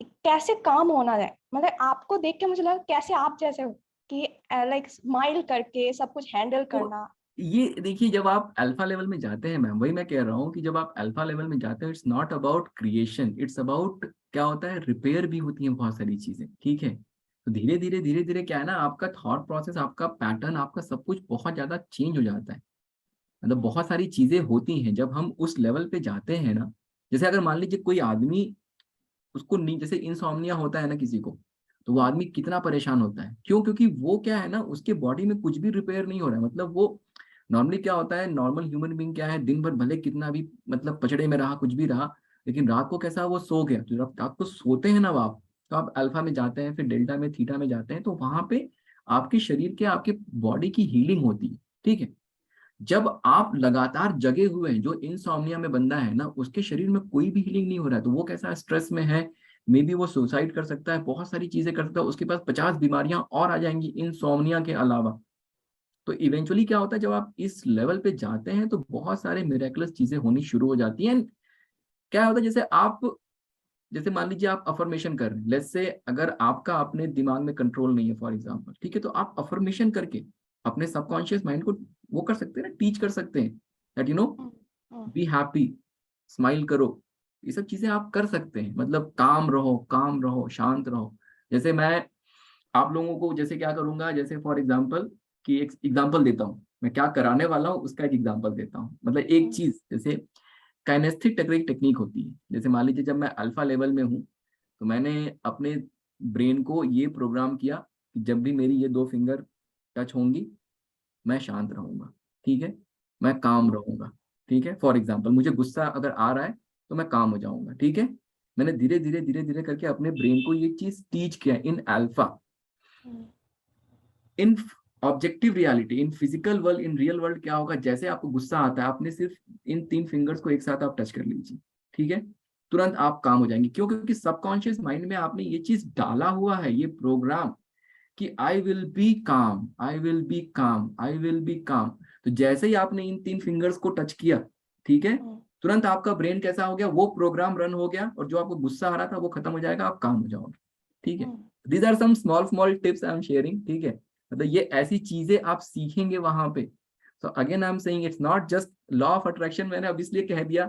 Speaker 8: कैसे काम होना है। मतलब आपको देख के मुझे लगा कैसे आप जैसे हो कि लाइक स्माइल करके सब कुछ हैंडल
Speaker 5: तो
Speaker 8: करना।
Speaker 5: ये देखिए, जब आप अल्फा लेवल में जाते हैं मैम, वही मैं कह रहा हूँ कि जब आप अल्फा लेवल में जाते हैं, it's not about creation, it's about क्या होता है, रिपेयर भी होती है बहुत सारी चीजें, ठीक है। तो धीरे धीरे क्या है ना, आपका थॉट प्रोसेस, आपका पैटर्न, आपका सब कुछ बहुत ज्यादा चेंज हो जाता है। मतलब बहुत सारी चीजें होती हैं जब हम उस लेवल पे जाते हैं ना। जैसे अगर मान लीजिए कोई आदमी, उसको नींद, जैसे इंसोम्निया होता है ना किसी को, तो वो आदमी कितना परेशान होता है, क्यों, क्योंकि वो क्या है ना, उसके बॉडी में कुछ भी रिपेयर नहीं हो रहा है। मतलब वो नॉर्मली क्या होता है, नॉर्मल ह्यूमन बीइंग क्या है, दिन भर भले कितना भी मतलब पचड़े में रहा, कुछ भी रहा, लेकिन रात को कैसा वो सो गया। तो जब रात को सोते हैं ना आप, तो आप अल्फा में जाते हैं, फिर डेल्टा में, थीटा में जाते हैं, तो वहां पे आपके शरीर के, आपके बॉडी की हीलिंग होती है, ठीक है। जब आप लगातार जगे हुए हैं, जो इंसोम्निया में बंदा है ना, उसके शरीर में कोई भी हीलिंग नहीं हो रहा है, तो वो कैसा स्ट्रेस में है, मे बी वो सुसाइड कर सकता है, बहुत सारी चीजें कर सकता है, उसके पास 50 बीमारियां और आ जाएंगी इंसोम्निया के अलावा। तो इवेंचुअली क्या होता है, जब आप इस लेवल पे जाते हैं तो बहुत सारे मिरेकलस चीजें होनी शुरू हो जाती हैं। क्या होता है, जैसे मान लीजिए आप अफर्मेशन कर रहे हैं, लेट्स से अगर आपका अपने दिमाग में कंट्रोल नहीं है फॉर एग्जांपल, ठीक है, तो आप अफर्मेशन करके अपने सबकॉन्शियस माइंड को वो कर सकते हैं ना, टीच कर सकते हैं दैट बी हैप्पी, स्माइल करो, ये सब चीजें आप कर सकते हैं। मतलब काम रहो, शांत रहो। जैसे मैं आप लोगों को जैसे क्या करूंगा, जैसे फॉर एग्जाम्पल कि एक एग्जाम्पल देता हूँ, मैं क्या कराने वाला हूँ उसका एक एग्जाम्पल देता हूँ। मतलब एक चीज जैसे काइनेस्थेटिक टेक्निक होती है। जैसे मान लीजिए जब मैं अल्फा लेवल में हूँ तो मैंने अपने ब्रेन को ये प्रोग्राम किया कि जब भी मेरी ये 2 फिंगर टच होंगी मैं शांत रहूंगा, ठीक है, मैं काम रहूंगा, ठीक है। फॉर एग्जाम्पल मुझे गुस्सा अगर आ रहा है तो मैं काम हो जाऊंगा, ठीक है। मैंने धीरे धीरे करके अपने ब्रेन को ये चीज टीच किया in alpha. In objective reality, in physical world, in real world क्या होगा, जैसे आपको गुस्सा आता है आपने सिर्फ इन 3 फिंगर्स को एक साथ आप टच कर लीजिए, ठीक है, तुरंत आप काम हो जाएंगे। क्यों? क्योंकि सबकॉन्शियस माइंड में आपने ये चीज डाला हुआ है, ये प्रोग्राम कि आई विल बी काम, आई विल बी काम, आई विल बी काम। तो जैसे ही आपने इन 3 फिंगर्स को टच किया, ठीक है, तुरंत आपका ब्रेन कैसा हो गया, वो प्रोग्राम रन हो गया और जो आपको गुस्सा आ रहा था वो खत्म हो जाएगा, आप काम हो जाओगे, ठीक है। These are some small tips I am sharing, ठीक है। मतलब ये ऐसी चीजें आप सीखेंगे वहां पे। So again I am saying it's not just law of attraction. मैंने अब इसलिए कह दिया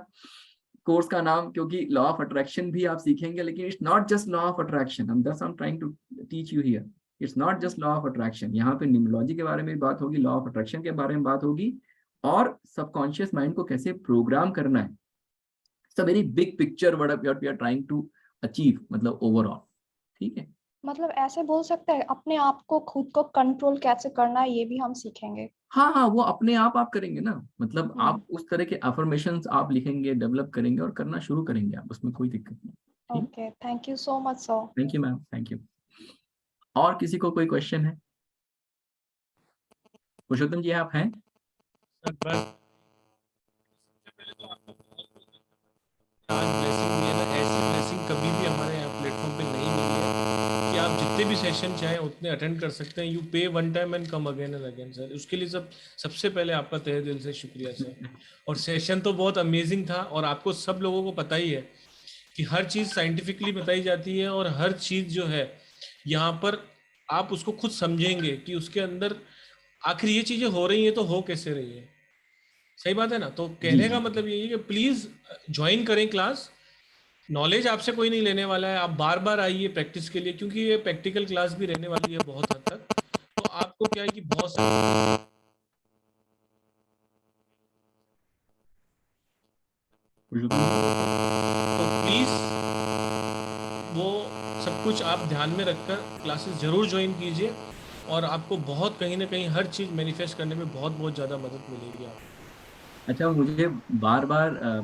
Speaker 5: कोर्स का नाम क्योंकि लॉ ऑफ अट्रैक्शन भी आप सीखेंगे, लेकिन it's not just law of attraction, I am trying to teach you here. It's not just law of attraction, यहाँ पे न्यूमरोलॉजी के बारे में भी बात होगी, लॉ ऑफ अट्रैक्शन के बारे में बात होगी, और सबकॉन्शियस माइंड को कैसे प्रोग्राम करना है। It's a very big picture what we are trying to achieve, मतलब ओवरऑल, ठीक है।
Speaker 8: मतलब ऐसे बोल सकते हैं अपने आप को खुद को कंट्रोल कैसे करना है ये भी हम सीखेंगे।
Speaker 5: हाँ, वो अपने आप करेंगे ना। मतलब आप उस तरह के अफर्मेशंस आप लिखेंगे, डेवलप करेंगे और करना शुरू करेंगे आप, उसमें कोई दिक्कत नहीं।
Speaker 8: Okay, thank you so much sir.
Speaker 5: Thank you ma'am, thank you. और किसी को कोई क्वेश्चन है? पुरुषोत्तम जी आप हैं?
Speaker 1: ऐसी ब्लेसिंग कभी भी हमारे यहाँ प्लेटफॉर्म पे नहीं मिली है कि आप जितने भी सेशन चाहें उतने अटेंड कर सकते हैं। यू पे 1 time and come again and again sir. उसके लिए सबसे पहले आपका तहे दिल से शुक्रिया सर। और सेशन तो बहुत अमेजिंग था, और आपको सब लोगों को पता ही है कि हर चीज़ साइंटिफिकली बताई जाती है, और हर चीज़ जो है यहाँ पर आप उसको खुद समझेंगे कि उसके अंदर आखिर ये चीज़ें हो रही हैं तो हो कैसे रही है। सही बात है ना? तो कहने का मतलब यही है कि प्लीज़ ज्वाइन करें क्लास। नॉलेज आपसे कोई नहीं लेने वाला है, आप बार बार आइए प्रैक्टिस के लिए, क्योंकि ये प्रैक्टिकल क्लास भी रहने वाली है बहुत हद तक। तो आपको क्या है कि बहुत सारी तो प्लीज वो सब कुछ आप ध्यान में रखकर क्लासेस जरूर ज्वाइन कीजिए, और आपको बहुत कहीं ना कहीं हर चीज़ मैनिफेस्ट करने में बहुत ज़्यादा मदद मिलेगी आपको।
Speaker 5: अच्छा, मुझे बार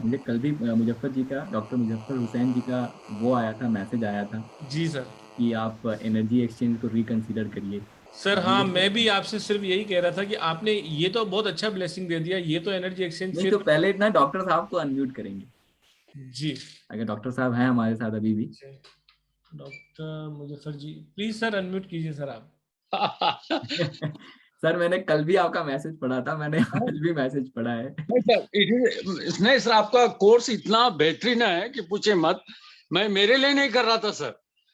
Speaker 5: मुझे कल भी मुजफ्फर जी का, डॉक्टर मुजफ्फर हुसैन जी का वो आया था, मैसेज आया था
Speaker 1: जी सर,
Speaker 5: कि आप एनर्जी एक्सचेंज को रिकंसीडर करिए।
Speaker 1: सर हाँ, मैं भी आपसे सिर्फ यही कह रहा था कि आपने ये तो बहुत अच्छा ब्लेसिंग दे दिया, ये तो एनर्जी एक्सचेंज
Speaker 5: नहीं, तो पहले ना डॉक्टर साहब को अनम्यूट करेंगे
Speaker 1: जी,
Speaker 5: अगर डॉक्टर साहब हैं हमारे साथ अभी भी।
Speaker 1: Doctor Muzaffar ji please sir unmute कीजिए सर आप।
Speaker 5: सर मैंने कल भी आपका मैसेज पढ़ा था, मैंने आज भी मैसेज पढ़ा है।
Speaker 9: नहीं सर, आपका कोर्स इतना बेहतरीन है कि पूछे मत। मैं मेरे लिए नहीं कर रहा था सर,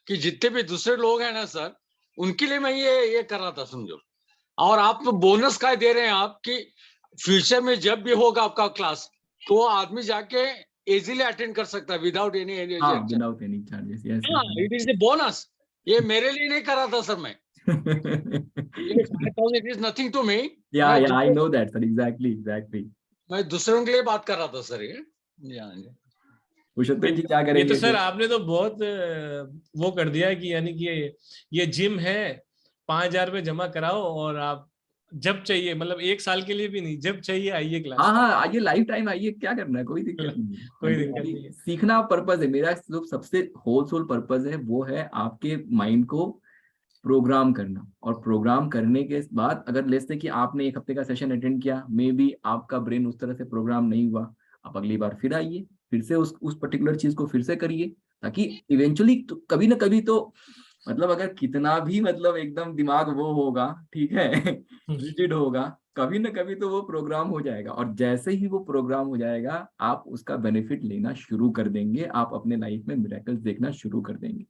Speaker 9: कि जितने भी दूसरे लोग हैं ना सर, उनके लिए मैं ये कर रहा था समझो। और आप तो बोनस का दे रहे हैं आप कि फ्यूचर में जब भी होगा आपका क्लास तो वो आदमी जाके इजीली अटेंड कर सकता है without any
Speaker 5: without any charges.
Speaker 9: It is the bonus. ये मेरे लिए नहीं कर रहा था सर मैं। It is nothing to me.
Speaker 5: Yeah, I know that sir, exactly.
Speaker 9: मैं दूसरों के लिए बात कर रहा था सर ये।
Speaker 5: पुरुषोत्तम जी क्या करेंगे?
Speaker 1: ये तो सर आपने तो बहुत वो कर दिया कि यानी कि ये जिम है, 5,000 रुपये जमा कराओ और आप जब चाहिए, मतलब 1 साल के लिए भी नहीं, जब चाहिए आइए क्लास।
Speaker 5: हाँ, आइए, लाइफ टाइम आइए, क्या करना है, कोई दिक्कत नहीं है।
Speaker 1: कोई दिक्कत नहीं है।
Speaker 5: सीखना पर्पज है मेरा, जो सबसे होल सोल पर्पज है वो है आपके माइंड को प्रोग्राम करना। और प्रोग्राम करने के बाद अगर लेट्स से कि आपने 1 हफ्ते का सेशन अटेंड किया, मे बी आपका ब्रेन उस तरह से प्रोग्राम नहीं हुआ, आप अगली बार फिर आइए, फिर से उस पर्टिकुलर चीज को फिर से करिए, ताकि इवेंचुअली तो कभी ना कभी तो मतलब अगर कितना भी मतलब एकदम दिमाग वो होगा, ठीक है, रिजिड होगा, कभी ना कभी तो वो प्रोग्राम हो जाएगा, और जैसे ही वो प्रोग्राम हो जाएगा आप उसका बेनिफिट लेना शुरू कर देंगे, आप अपने लाइफ में मिरेकल्स देखना शुरू कर देंगे।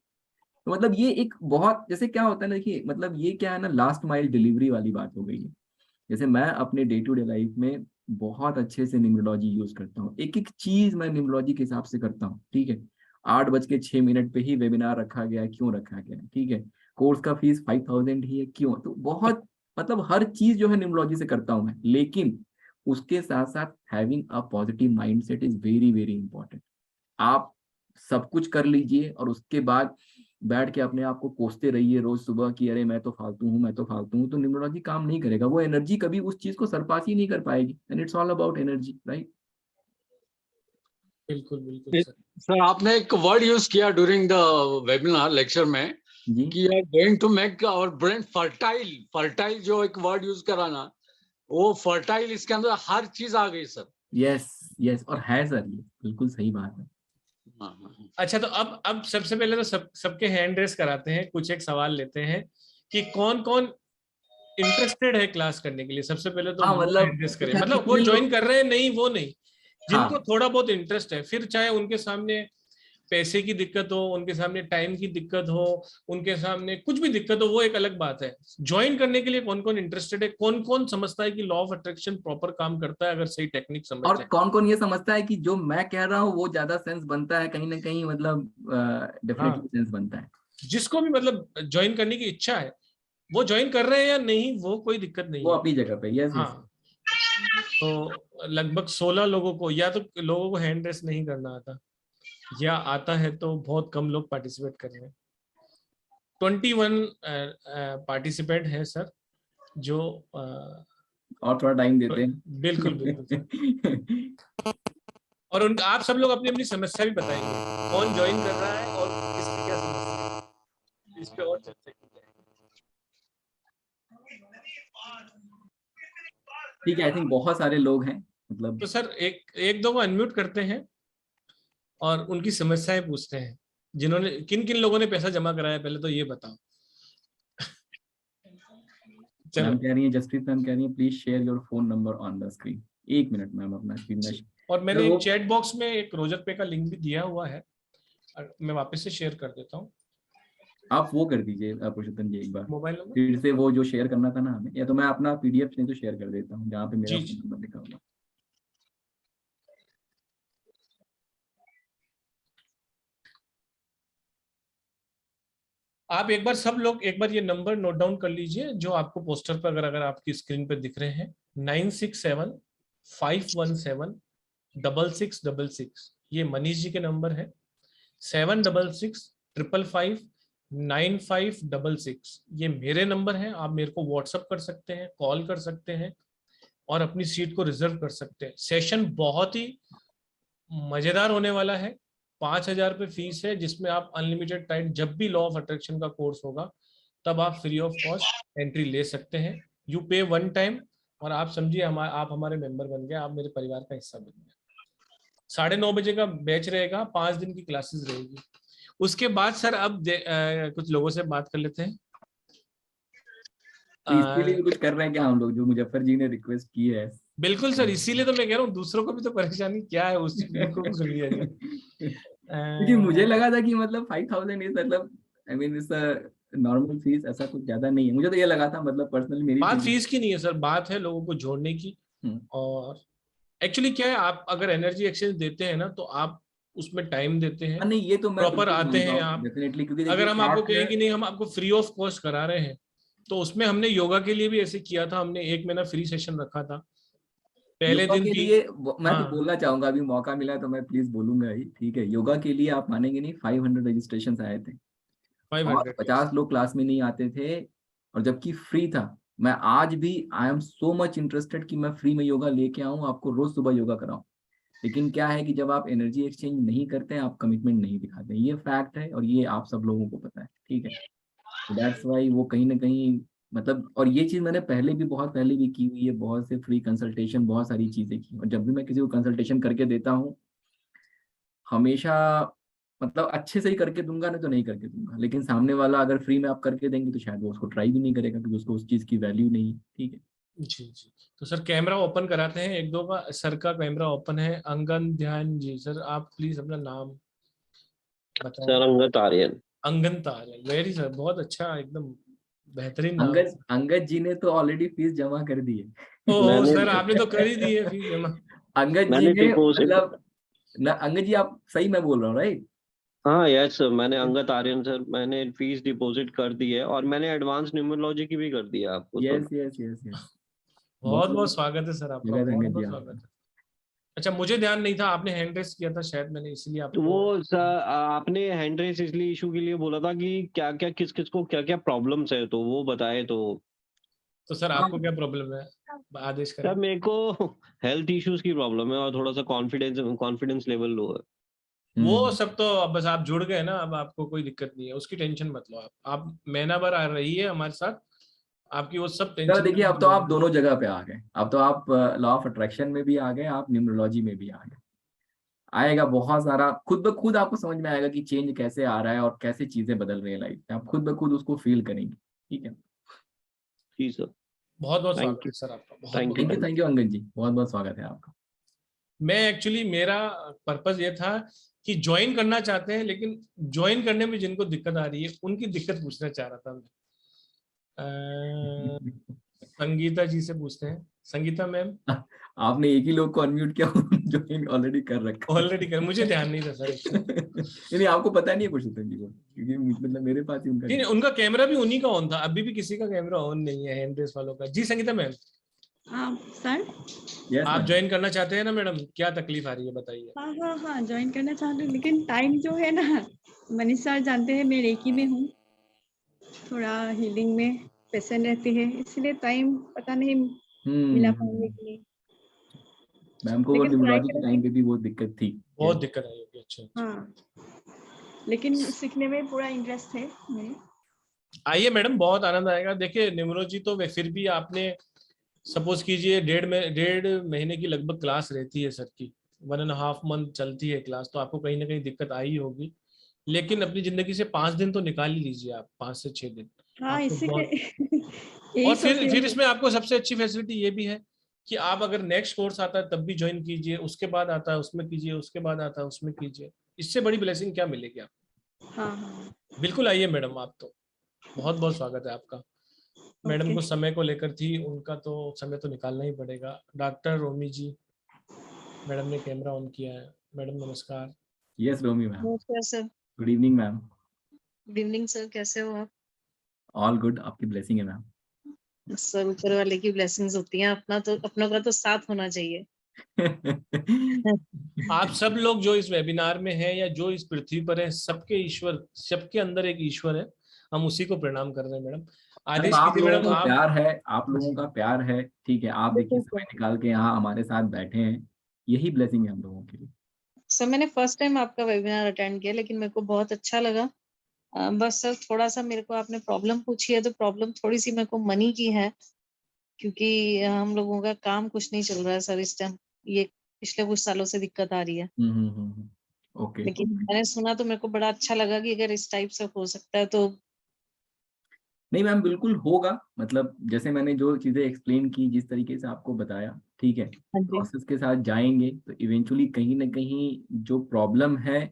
Speaker 5: तो मतलब ये एक बहुत, जैसे क्या होता है ना कि मतलब ये क्या है ना, लास्ट माइल डिलीवरी वाली बात हो गई है। जैसे मैं अपने डे टू डे लाइफ में बहुत अच्छे से न्यूमरोलॉजी यूज करता हूँ, एक एक चीज मैं न्यूमरोलॉजी के हिसाब से करता हूँ, ठीक है। 8:06 पे ही वेबिनार रखा गया है, क्यों रखा गया है, ठीक है। कोर्स का फीस 5000 ही है, क्यों, तो बहुत मतलब हर चीज जो है न्यूमरोलॉजी से करता हूँ मैं, लेकिन उसके साथ साथ having a positive mindset is very very important. आप सब कुछ कर लीजिए और उसके बाद बैठ के अपने आप को कोसते रहिए रोज सुबह कि अरे मैं तो फालतू हूँ, मैं तो फालतू हूँ, तो न्यूमरोलॉजी काम नहीं करेगा, वो एनर्जी कभी उस चीज को सरपास ही नहीं कर पाएगी। And it's all about energy, right.
Speaker 1: बिल्कुल बिल्कुल सर।
Speaker 9: सर आपने एक वर्ड यूज किया ड्यूरिंग द वेबिनार लेक्चर में
Speaker 5: जी,
Speaker 9: कि are going to make our brain fertile. Fertile जो एक वर्ड यूज करा ना, वो फर्टाइल, इसके अंदर हर चीज आ गई सर।
Speaker 5: यस यस, और है सर, ये बिल्कुल सही बात है।
Speaker 1: अच्छा, तो अब सबसे पहले तो सबके हैंड रेस कराते हैं, कुछ एक सवाल लेते हैं कि कौन कौन इंटरेस्टेड है क्लास करने के लिए। सबसे पहले तो
Speaker 5: हाँ,
Speaker 1: वो
Speaker 5: मतलब
Speaker 1: हैंड रेस करें,
Speaker 5: क्या
Speaker 1: मतलब वो
Speaker 5: कितने
Speaker 1: ज्वाइन
Speaker 5: लोग,
Speaker 1: कर रहे हैं, नहीं वो नहीं, जिनको
Speaker 5: हाँ
Speaker 1: थोड़ा बहुत इंटरेस्ट है, फिर चाहे उनके सामने पैसे की दिक्कत हो, उनके सामने टाइम की दिक्कत हो, उनके सामने कुछ भी दिक्कत हो, वो एक अलग बात है। ज्वाइन करने के लिए कौन कौन इंटरेस्टेड है, कौन कौन समझता है कि लॉ ऑफ अट्रैक्शन प्रॉपर काम करता है अगर सही टेक्निक समझ
Speaker 5: और
Speaker 1: जाए।
Speaker 5: कौन कौन ये समझता है कि जो मैं कह रहा हूँ वो ज्यादा सेंस बनता है, कहीं ना कहीं मतलब डेफिनेटली सेंस बनता है।
Speaker 1: जिसको भी मतलब ज्वाइन करने की इच्छा है वो ज्वाइन कर रहे हैं या नहीं, वो कोई दिक्कत नहीं
Speaker 5: वो
Speaker 1: है।
Speaker 5: अपनी जगह पे, यस यस।
Speaker 1: हाँ, तो लगभग 16 लोगों को, या तो लोगों को हैंड रेस नहीं करना आता, या आता है तो बहुत कम लोग पार्टिसिपेट कर रहे हैं। 21 पार्टिसिपेंट है सर, जो
Speaker 5: और थोड़ा टाइम देते हैं।
Speaker 1: बिल्कुल बिल्कुल सर। और उन आप सब लोग अपनी अपनी समस्या भी बताएंगे, कौन ज्वाइन कर रहा है और किसकी क्या समस्या है, इस पे और चर्चा की जाएगी।
Speaker 5: ठीक है, आई थिंक बहुत सारे लोग हैं, मतलब
Speaker 1: तो सर एक एक दो को अनम्यूट करते हैं और उनकी समस्याएं पूछते हैं। जिन्होंने, किन किन लोगों ने पैसा जमा कराया पहले तो ये बताओ। चलो,
Speaker 5: मैम कह रही है, जसप्रीत मैम कह रही है please share your phone number on the screen. 1 minute ma'am, अपना स्क्रीन में।
Speaker 1: और मैंने एक चैट बॉक्स में एक रोजर पे का लिंक भी दिया हुआ है, मैं वापस से शेयर कर देता हूँ।
Speaker 5: आप वो कर दीजिए पुरुषोत्तम जी एक बार,
Speaker 1: मोबाइल नंबर
Speaker 5: फिर से वो जो शेयर करना था ना हमें, या तो मैं अपना पीडीएफ नहीं तो शेयर कर देता हूँ जहाँ पे मेरा
Speaker 1: जी
Speaker 5: फोन नंबर लिखा हुआ।
Speaker 1: आप एक बार सब लोग एक बार ये नंबर नोट डाउन कर लीजिए जो आपको पोस्टर पर अगर आपकी स्क्रीन पर दिख रहे हैं। 9675176666, ये मनीष जी के नंबर है। 7665559566, ये मेरे नंबर है। आप मेरे को व्हाट्सअप कर सकते हैं, कॉल कर सकते हैं और अपनी सीट को रिजर्व कर सकते हैं। सेशन बहुत ही मजेदार होने वाला है। 5000 रुपये फीस है, जिसमें आप अनलिमिटेड टाइम, जब भी लॉ ऑफ अट्रैक्शन का कोर्स होगा तब आप फ्री ऑफ कॉस्ट एंट्री ले सकते हैं। यू पे 1 टाइम और आप समझिए आप हमारे मेंबर बन गए, आप मेरे परिवार का हिस्सा बन गए। 9:30 बजे का बैच रहेगा, 5 दिन की क्लासेस रहेगी। उसके बाद सर अब कुछ लोगों से बात कर लेते हैं।
Speaker 5: तो इसके लिए भी कुछ कर रहे हैं क्या हम लोग, जो मुजफ्फर जी ने रिक्वेस्ट की है?
Speaker 1: बिल्कुल सर, इसीलिए तो मैं कह रहा हूँ, दूसरों को भी तो परेशानी क्या है, उनको भी सुन लिया जाए।
Speaker 5: क्योंकि मुझे लगा था कि मतलब 5000 इज मतलब, I mean it's normal fees, ऐसा कुछ ज्यादा नहीं है। मुझे तो ये लगा था, मतलब पर्सनली मेरी
Speaker 1: बात फीस की नहीं है सर, बात है लोगों को जोड़ने की। और एक्चुअली क्या है, आप अगर एनर्जी एक्सचेंज देते हैं ना तो आप उसमें टाइम देते हैं,
Speaker 5: नहीं, ये तो मैं
Speaker 1: प्रॉपर आते हैं आप।
Speaker 5: डेफिनेटली, क्योंकि
Speaker 1: अगर हम आपको
Speaker 5: देखिए
Speaker 1: कहें कि नहीं हम आपको फ्री ऑफ कॉस्ट करा रहे हैं, तो उसमें हमने योगा के लिए भी ऐसे किया था, हमने 1 महीना फ्री सेशन रखा था पहले
Speaker 5: योगा
Speaker 1: दिन
Speaker 5: के
Speaker 1: की।
Speaker 5: लिए मैं तो
Speaker 1: हाँ,
Speaker 5: बोलना चाहूंगा, अभी मौका मिला तो मैं प्लीज बोलूंगा ही, ठीक है। योगा के लिए आप मानेंगे नहीं, 500 रजिस्ट्रेशन आए थे और
Speaker 1: 500
Speaker 5: 50 लोग क्लास में नहीं आते थे, और जबकि फ्री था। मैं आज भी I am so much interested कि मैं फ्री में योगा लेके आऊं, आपको रोज सुबह योगा कराऊं। लेकिन क्या है कि जब आप एनर्जी एक्सचेंज नहीं करते हैं, आप कमिटमेंट नहीं दिखाते हैं, ये फैक्ट है और ये आप सब लोगों को पता है, ठीक है। दैट्स वाई वो कहीं ना कहीं मतलब, और ये चीज मैंने पहले भी बहुत पहले भी की हुई है, बहुत से फ्री कंसल्टेशन, बहुत सारी चीजें की, और जब भी मैं किसी को कंसल्टेशन करके देता हूँ, हमेशा मतलब अच्छे से ही करके दूंगा, नहीं तो नहीं करके दूंगा। लेकिन सामने वाला अगर फ्री में आप करके देंगे तो शायद वो उसको ट्राई भी नहीं करेगा, क्योंकि उसको उस चीज की वैल्यू नहीं है। ठीक है
Speaker 1: जी जी। तो सर कैमरा ओपन कराते हैं एक दो का। सर का कैमरा ओपन है। अंगन ध्यान जी, सर आप प्लीज अपना नाम बताएं।
Speaker 10: सर अंगद आर्यन।
Speaker 1: अंगन तार, वेरी सर, बहुत अच्छा, एकदम बेहतरीन नाम।
Speaker 5: अंगद जी ने तो ऑलरेडी फीस जमा कर दी है।
Speaker 1: ओह
Speaker 10: मैंने
Speaker 1: सर, आपने तो कर ही दी है फीस जमा।
Speaker 5: अंगद जी
Speaker 10: मैंने
Speaker 5: ने
Speaker 10: डिपॉजिट,
Speaker 5: मतलब ना, अंगद जी आप सही मैं बोल रहा हूँ राइट?
Speaker 10: हाँ यस सर, मैंने अंगद आर्यन सर, मैंने फीस डिपॉजिट कर दी है और मैंने एडवांस न्यूमरोलॉजी की भी कर दी है आपको।
Speaker 5: Yes yes yes yes.
Speaker 1: बहुत बहुत स्वागत है सर आपका,
Speaker 5: जगह
Speaker 1: बहुत
Speaker 5: अंगद जी
Speaker 1: बहुत स्वागत है। अच्छा, मुझे ध्यान नहीं था, आपने हैंड रेस किया था शायद, मैंने इसलिए
Speaker 10: तो
Speaker 1: आपको।
Speaker 10: वो सर आपने हैंड रेस इसलिए इशू के लिए बोला था कि क्या क्या किस किस को क्या क्या प्रॉब्लम्स है, तो वो बताए।
Speaker 1: तो सर आपको क्या प्रॉब्लम है, आदेश
Speaker 10: सर
Speaker 1: करें।
Speaker 10: मेरे को हेल्थ इश्यूज की प्रॉब्लम है और थोड़ा सा कॉन्फिडेंस लेवल लो है।
Speaker 1: वो सब तो अब बस आप जुड़ गए ना, अब आपको कोई दिक्कत नहीं है, उसकी टेंशन मत लो आप महीना भर आ रही है हमारे साथ, आपकी वो सब
Speaker 5: तो
Speaker 1: टेंशन
Speaker 5: देखिए अब तो आप दोनों जगह पे आ गए, अब तो आप लॉ ऑफ अट्रैक्शन में भी आ गए, आप न्यूमरोलॉजी में भी आ गए। आएगा बहुत सारा, खुद ब खुद आपको समझ में आएगा कि चेंज कैसे आ रहा है और कैसे चीजें बदल रही है लाइफ में, आप खुद ब खुद उसको फील करेंगे। ठीक है
Speaker 10: जी सर,
Speaker 1: बहुत बहुत
Speaker 10: थैंक
Speaker 1: स्वागत है सर आपका, बहुत
Speaker 10: थैंक
Speaker 1: बहुत।
Speaker 5: थैंक यू अंगद जी, बहुत बहुत स्वागत है आपका।
Speaker 1: मैं एक्चुअली, मेरा पर्पस ये था कि ज्वाइन करना चाहते हैं, लेकिन ज्वाइन करने में जिनको दिक्कत आ रही है उनकी दिक्कत पूछना चाह रहा था मैं। संगीता जी से पूछते हैं। संगीता मैम,
Speaker 5: आपने एक ही लोग को अनम्यूट किया जो ऑलरेडी कर रखा है।
Speaker 1: ऑलरेडी कर, मुझे ध्यान नहीं था सर।
Speaker 5: नहीं आपको पता नहीं है पुरुषोत्तम जी को, क्योंकि मतलब मेरे पास ही उनका
Speaker 1: नहीं, उनका कैमरा भी उन्हीं का ऑन था, अभी भी किसी का कैमरा ऑन नहीं है हैंड रेस वालों का। जी संगीता मैम,
Speaker 11: सर
Speaker 1: आप ज्वाइन करना चाहते हैं ना मैडम, क्या तकलीफ आ रही है बताइए।
Speaker 11: हाँ ज्वाइन करना चाहती हूँ, लेकिन टाइम जो है ना, मनीष सर जानते हैं मैं रेकी में हूँ, थोड़ा हीलिंग में पेशेंट रहती है, इसलिए टाइम पता नहीं मिला पाएंगे कि नहीं।
Speaker 5: मैम को वो न्यूमरोलॉजी के टाइम पे भी बहुत दिक्कत थी,
Speaker 1: बहुत दिक्कत आई होगी। अच्छा
Speaker 11: हाँ, लेकिन सीखने में पूरा इंटरेस्ट है मेरे।
Speaker 1: आइए मैडम, बहुत आनंद आएगा। देखिए न्यूमरोलॉजी तो फिर भी आपने सपोज कीजिए 1.5 महीने की लगभग क्लास रहती है सर की, 1.5 मंथ चलती है क्लास, तो आपको कहीं ना कहीं दिक्कत आई होगी, लेकिन अपनी जिंदगी से 5 दिन तो निकाल ही लीजिए आप, 5 से 6 दिन।
Speaker 11: हाँ
Speaker 1: आपको
Speaker 11: इसी
Speaker 1: बहुत
Speaker 11: के
Speaker 1: और फिर इसमें आपको सबसे अच्छी फैसिलिटी ये भी है कि आप अगर नेक्स्ट कोर्स आता है तब भी ज्वाइन कीजिए, उसके बाद आता है उसमें कीजिए, उसके बाद आता है उसमें कीजिए, इससे बड़ी ब्लेसिंग क्या मिलेगी आपको।
Speaker 11: हाँ
Speaker 1: बिल्कुल आइए मैडम, आप तो बहुत बहुत स्वागत है आपका। मैडम को समय को लेकर थी, उनका तो समय तो निकालना ही पड़ेगा। डॉक्टर रोमी जी, मैडम ने कैमरा ऑन किया है। मैडम नमस्कार।
Speaker 5: यस रोमी मैम,
Speaker 12: नमस्कार sir.
Speaker 5: Good evening ma'am.
Speaker 12: Good evening sir, कैसे हो आप?
Speaker 5: ऑल गुड, आपकी ब्लेसिंग है मैम।
Speaker 12: सर ऊपर वाले की ब्लेसिंग्स होती हैं, अपनों का तो साथ होना चाहिए।
Speaker 1: आप सब लोग जो इस वेबिनार में हैं या जो इस पृथ्वी पर हैं, सबके ईश्वर, सबके अंदर एक ईश्वर है, हम उसी को प्रणाम कर रहे हैं मैडम। आदेश
Speaker 5: आप
Speaker 1: कीजिए
Speaker 5: लोगों
Speaker 1: मैडम।
Speaker 5: का
Speaker 1: आप
Speaker 5: प्यार है, आप लोगों का प्यार है, ठीक है। आप देखिए समय निकाल के यहाँ हमारे साथ बैठे हैं, यही ब्लेसिंग है हम लोगों के लिए।
Speaker 12: सर मैंने फर्स्ट टाइम आपका वेबिनार अटेंड किया, लेकिन मेरे को बहुत अच्छा लगा। बस सर थोड़ा सा मेरे को आपने प्रॉब्लम पूछी है, तो प्रॉब्लम थोड़ी सी मेरे को मनी की है, क्योंकि हम लोगों का काम कुछ नहीं चल रहा है सर इस टाइम, ये पिछले कुछ सालों से दिक्कत आ रही है।
Speaker 5: ओके।
Speaker 12: लेकिन मैंने सुना तो मेरे को बड़ा अच्छा लगा कि अगर इस टाइप से हो सकता है तो।
Speaker 5: नहीं मैम बिल्कुल होगा, मतलब जैसे मैंने जो चीजें एक्सप्लेन की, जिस तरीके से आपको बताया, ठीक है, प्रोसेस के साथ जाएंगे तो इवेंचुअली कहीं ना कहीं जो प्रॉब्लम है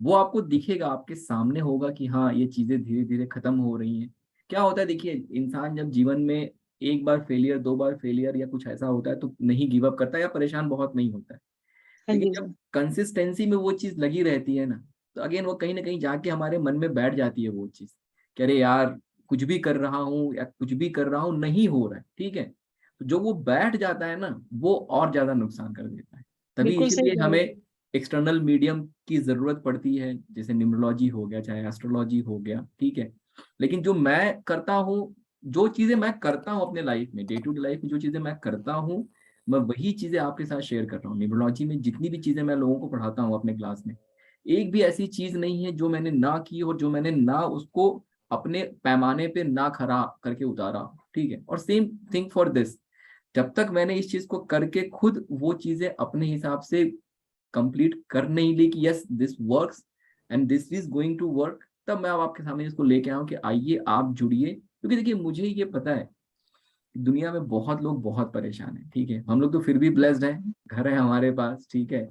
Speaker 5: वो आपको दिखेगा, आपके सामने होगा कि हाँ ये चीजें धीरे धीरे खत्म हो रही हैं। क्या होता है देखिए, इंसान जब जीवन में एक बार फेलियर, 2 बार फेलियर या कुछ ऐसा होता है तो नहीं गिव अप करता या परेशान बहुत नहीं होता है, लेकिन जब कंसिस्टेंसी में वो चीज लगी रहती है ना, तो अगेन वो कहीं ना कहीं जाके हमारे मन में बैठ जाती है वो चीज कि अरे यार कुछ भी कर रहा हूँ या कुछ भी कर रहा हूँ नहीं हो रहा है, ठीक है। तो जो वो बैठ जाता है ना, वो और ज्यादा नुकसान कर देता है। तभी इसीलिए हमें एक्सटर्नल मीडियम की जरूरत पड़ती है, जैसे न्यूमरोलॉजी हो गया, चाहे एस्ट्रोलॉजी हो गया, ठीक है। लेकिन जो मैं करता हूँ, जो चीजें मैं करता हूँ अपने लाइफ में, डे टू डे लाइफ में जो चीजें मैं करता हूँ, मैं वही चीजें आपके साथ शेयर कर रहा हूँ। न्यूमरोलॉजी में जितनी भी चीजें मैं लोगों को पढ़ाता हूँ अपने क्लास में, एक भी ऐसी चीज नहीं है जो मैंने ना की और जो मैंने ना उसको अपने पैमाने पे ना खरा करके उतारा, ठीक है। और सेम थिंग फॉर दिस, जब तक मैंने इस चीज को करके खुद वो चीजें अपने हिसाब से कंप्लीट कर नहीं ली कि yes this works, and this is going to work, तब मैं अब आपके सामने इसको लेके आया हूँ कि आइए आप जुड़िए। क्योंकि देखिए मुझे ये पता है दुनिया में बहुत लोग बहुत परेशान हैं, ठीक है, हम लोग तो फिर भी ब्लेस्ड हैं, घर है हमारे पास, ठीक है,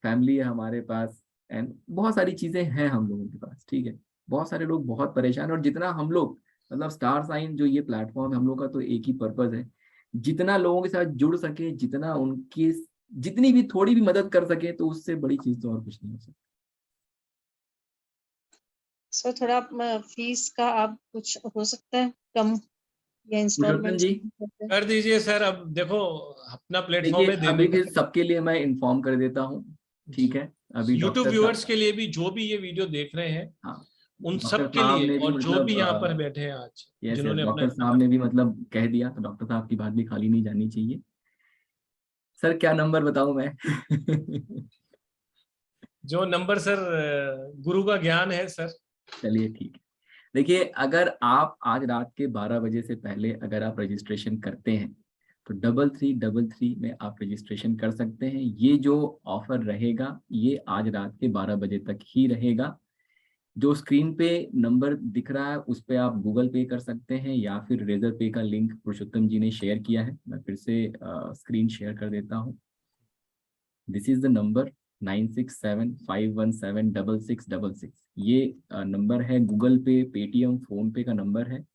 Speaker 5: फैमिली है हमारे पास, एंड बहुत सारी चीजें हैं हम लोगों के पास, ठीक है। बहुत सारे लोग बहुत परेशान हैं, और जितना हम लोग मतलब स्टार साइन जो ये प्लेटफॉर्म है, हम लोग का तो एक ही पर्पज है, जितना लोगों के साथ जुड़ सके, जितना उनकी जितनी भी थोड़ी भी मदद कर सके, तो उससे बड़ी चीज तो और कुछ नहीं हो सकती।
Speaker 12: सो थोड़ा फीस का आप कुछ हो सकता है कम या इंस्टॉलमेंट
Speaker 5: जी
Speaker 1: कर दीजिए सर। अब देखो अपना प्लेटफॉर्म है
Speaker 5: देखिए
Speaker 1: देने
Speaker 5: अभी
Speaker 1: का।
Speaker 5: भी सबके लिए मैं इन्फॉर्म कर देता हूँ, ठीक है। अभी
Speaker 1: यूट्यूब
Speaker 5: डॉक्टर
Speaker 1: व्यूअर्स
Speaker 5: साहब,
Speaker 1: के लिए भी, जो भी ये वीडियो देख रहे हैं,
Speaker 5: हाँ,
Speaker 1: उन
Speaker 5: डॉक्टर
Speaker 1: सब के
Speaker 5: साहब
Speaker 1: लिए,
Speaker 5: ने भी
Speaker 1: और जो भी यहाँ पर
Speaker 5: मतलब
Speaker 1: बैठे हैं आज,
Speaker 5: यस
Speaker 1: जिन्होंने अपना
Speaker 5: डॉक्टर साहब ने भी मतलब कह दिया, तो डॉक्टर साहब की बात भी खाली नहीं जानी चाहिए। सर क्या नंबर बताऊं मैं?
Speaker 1: जो नंबर सर, गुरु का ज्ञान है सर।
Speaker 5: चलिए ठीक है। देखिए अगर आप आज रात के 12 बजे से पहले अगर आप रजिस्ट्रेशन करते हैं तो 3333 में आप रजिस्ट्रेशन कर सकते हैं। ये जो ऑफर रहेगा ये आज रात के 12 बजे तक ही रहेगा। जो स्क्रीन पे नंबर दिख रहा है उस पे आप गूगल पे कर सकते हैं, या फिर रेजर पे का लिंक पुरुषोत्तम जी ने शेयर किया है, मैं फिर से स्क्रीन शेयर कर देता हूँ। This is the number 9675176666। ये नंबर है गूगल पे, पेटीएम, फोन पे का नंबर है।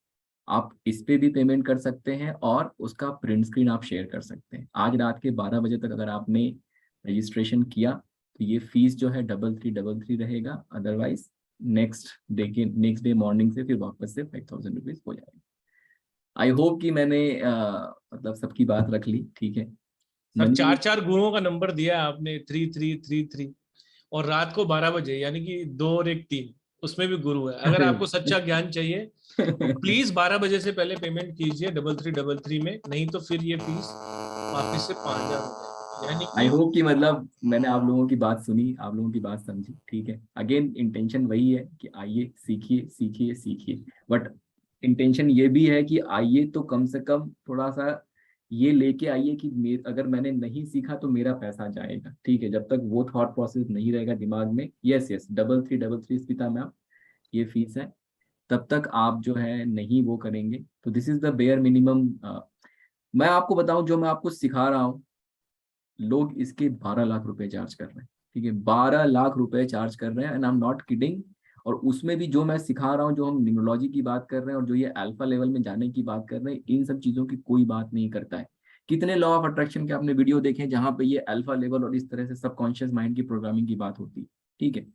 Speaker 5: आप इस पे भी पेमेंट कर सकते हैं और उसका प्रिंट स्क्रीन आप शेयर कर सकते हैं। आज रात के 12 बजे तक अगर आपने रजिस्ट्रेशन किया तो ये फीस जो है 3333 रहेगा। अदरवाइज नेक्स्ट डे मॉर्निंग से फिर वापस से 5000 रुपीज हो जाएगा। आई होप कि मैंने मतलब सबकी बात रख ली, ठीक है।
Speaker 1: सर 4 गुरुओं का नंबर दिया है आपने, 3333, और रात को 12 बजे, यानी कि 2 और 1 3, उसमें भी गुरु है। अगर आपको सच्चा ज्ञान चाहिए तो प्लीज 12 बजे से पहले पेमेंट कीजिए 3333 में, नहीं तो फिर ये फीस वापस से 5000 हो जाएगी। यानी
Speaker 5: आई
Speaker 1: कि
Speaker 5: होप कि मतलब मैंने आप लोगों की बात सुनी, आप लोगों की बात समझी, ठीक है। अगेन इंटेंशन वही है कि आइए सीखिए सीखिए सीखिए, बट इंटेंशन ये भी है कि आइए तो कम से कम थोड़ा सा ये लेके आइए कि अगर मैंने नहीं सीखा तो मेरा पैसा जाएगा, ठीक है। जब तक वो थॉट प्रोसेस नहीं रहेगा दिमाग में, यस 3333 स्मिता मैम ये फीस है, तब तक आप जो है नहीं वो करेंगे। तो this is the bare minimum. मैं आपको बताऊं जो मैं आपको सिखा रहा हूँ, लोग इसके 12 लाख रुपए चार्ज कर रहे हैं, ठीक है, 12 लाख रुपए चार्ज कर रहे हैं, and I am not kidding. और उसमें भी जो मैं सिखा रहा हूँ, जो हम न्यूमरोलॉजी की बात कर रहे हैं और जो ये अल्फा लेवल में जाने की बात कर रहे हैं, इन सब चीजों की कोई बात नहीं करता है। कितने लॉ ऑफ अट्रैक्शन के आपने वीडियो देखे जहां पे ये अल्फा लेवल और इस तरह से सबकॉन्शियस माइंड की प्रोग्रामिंग की बात होती है, ठीक है।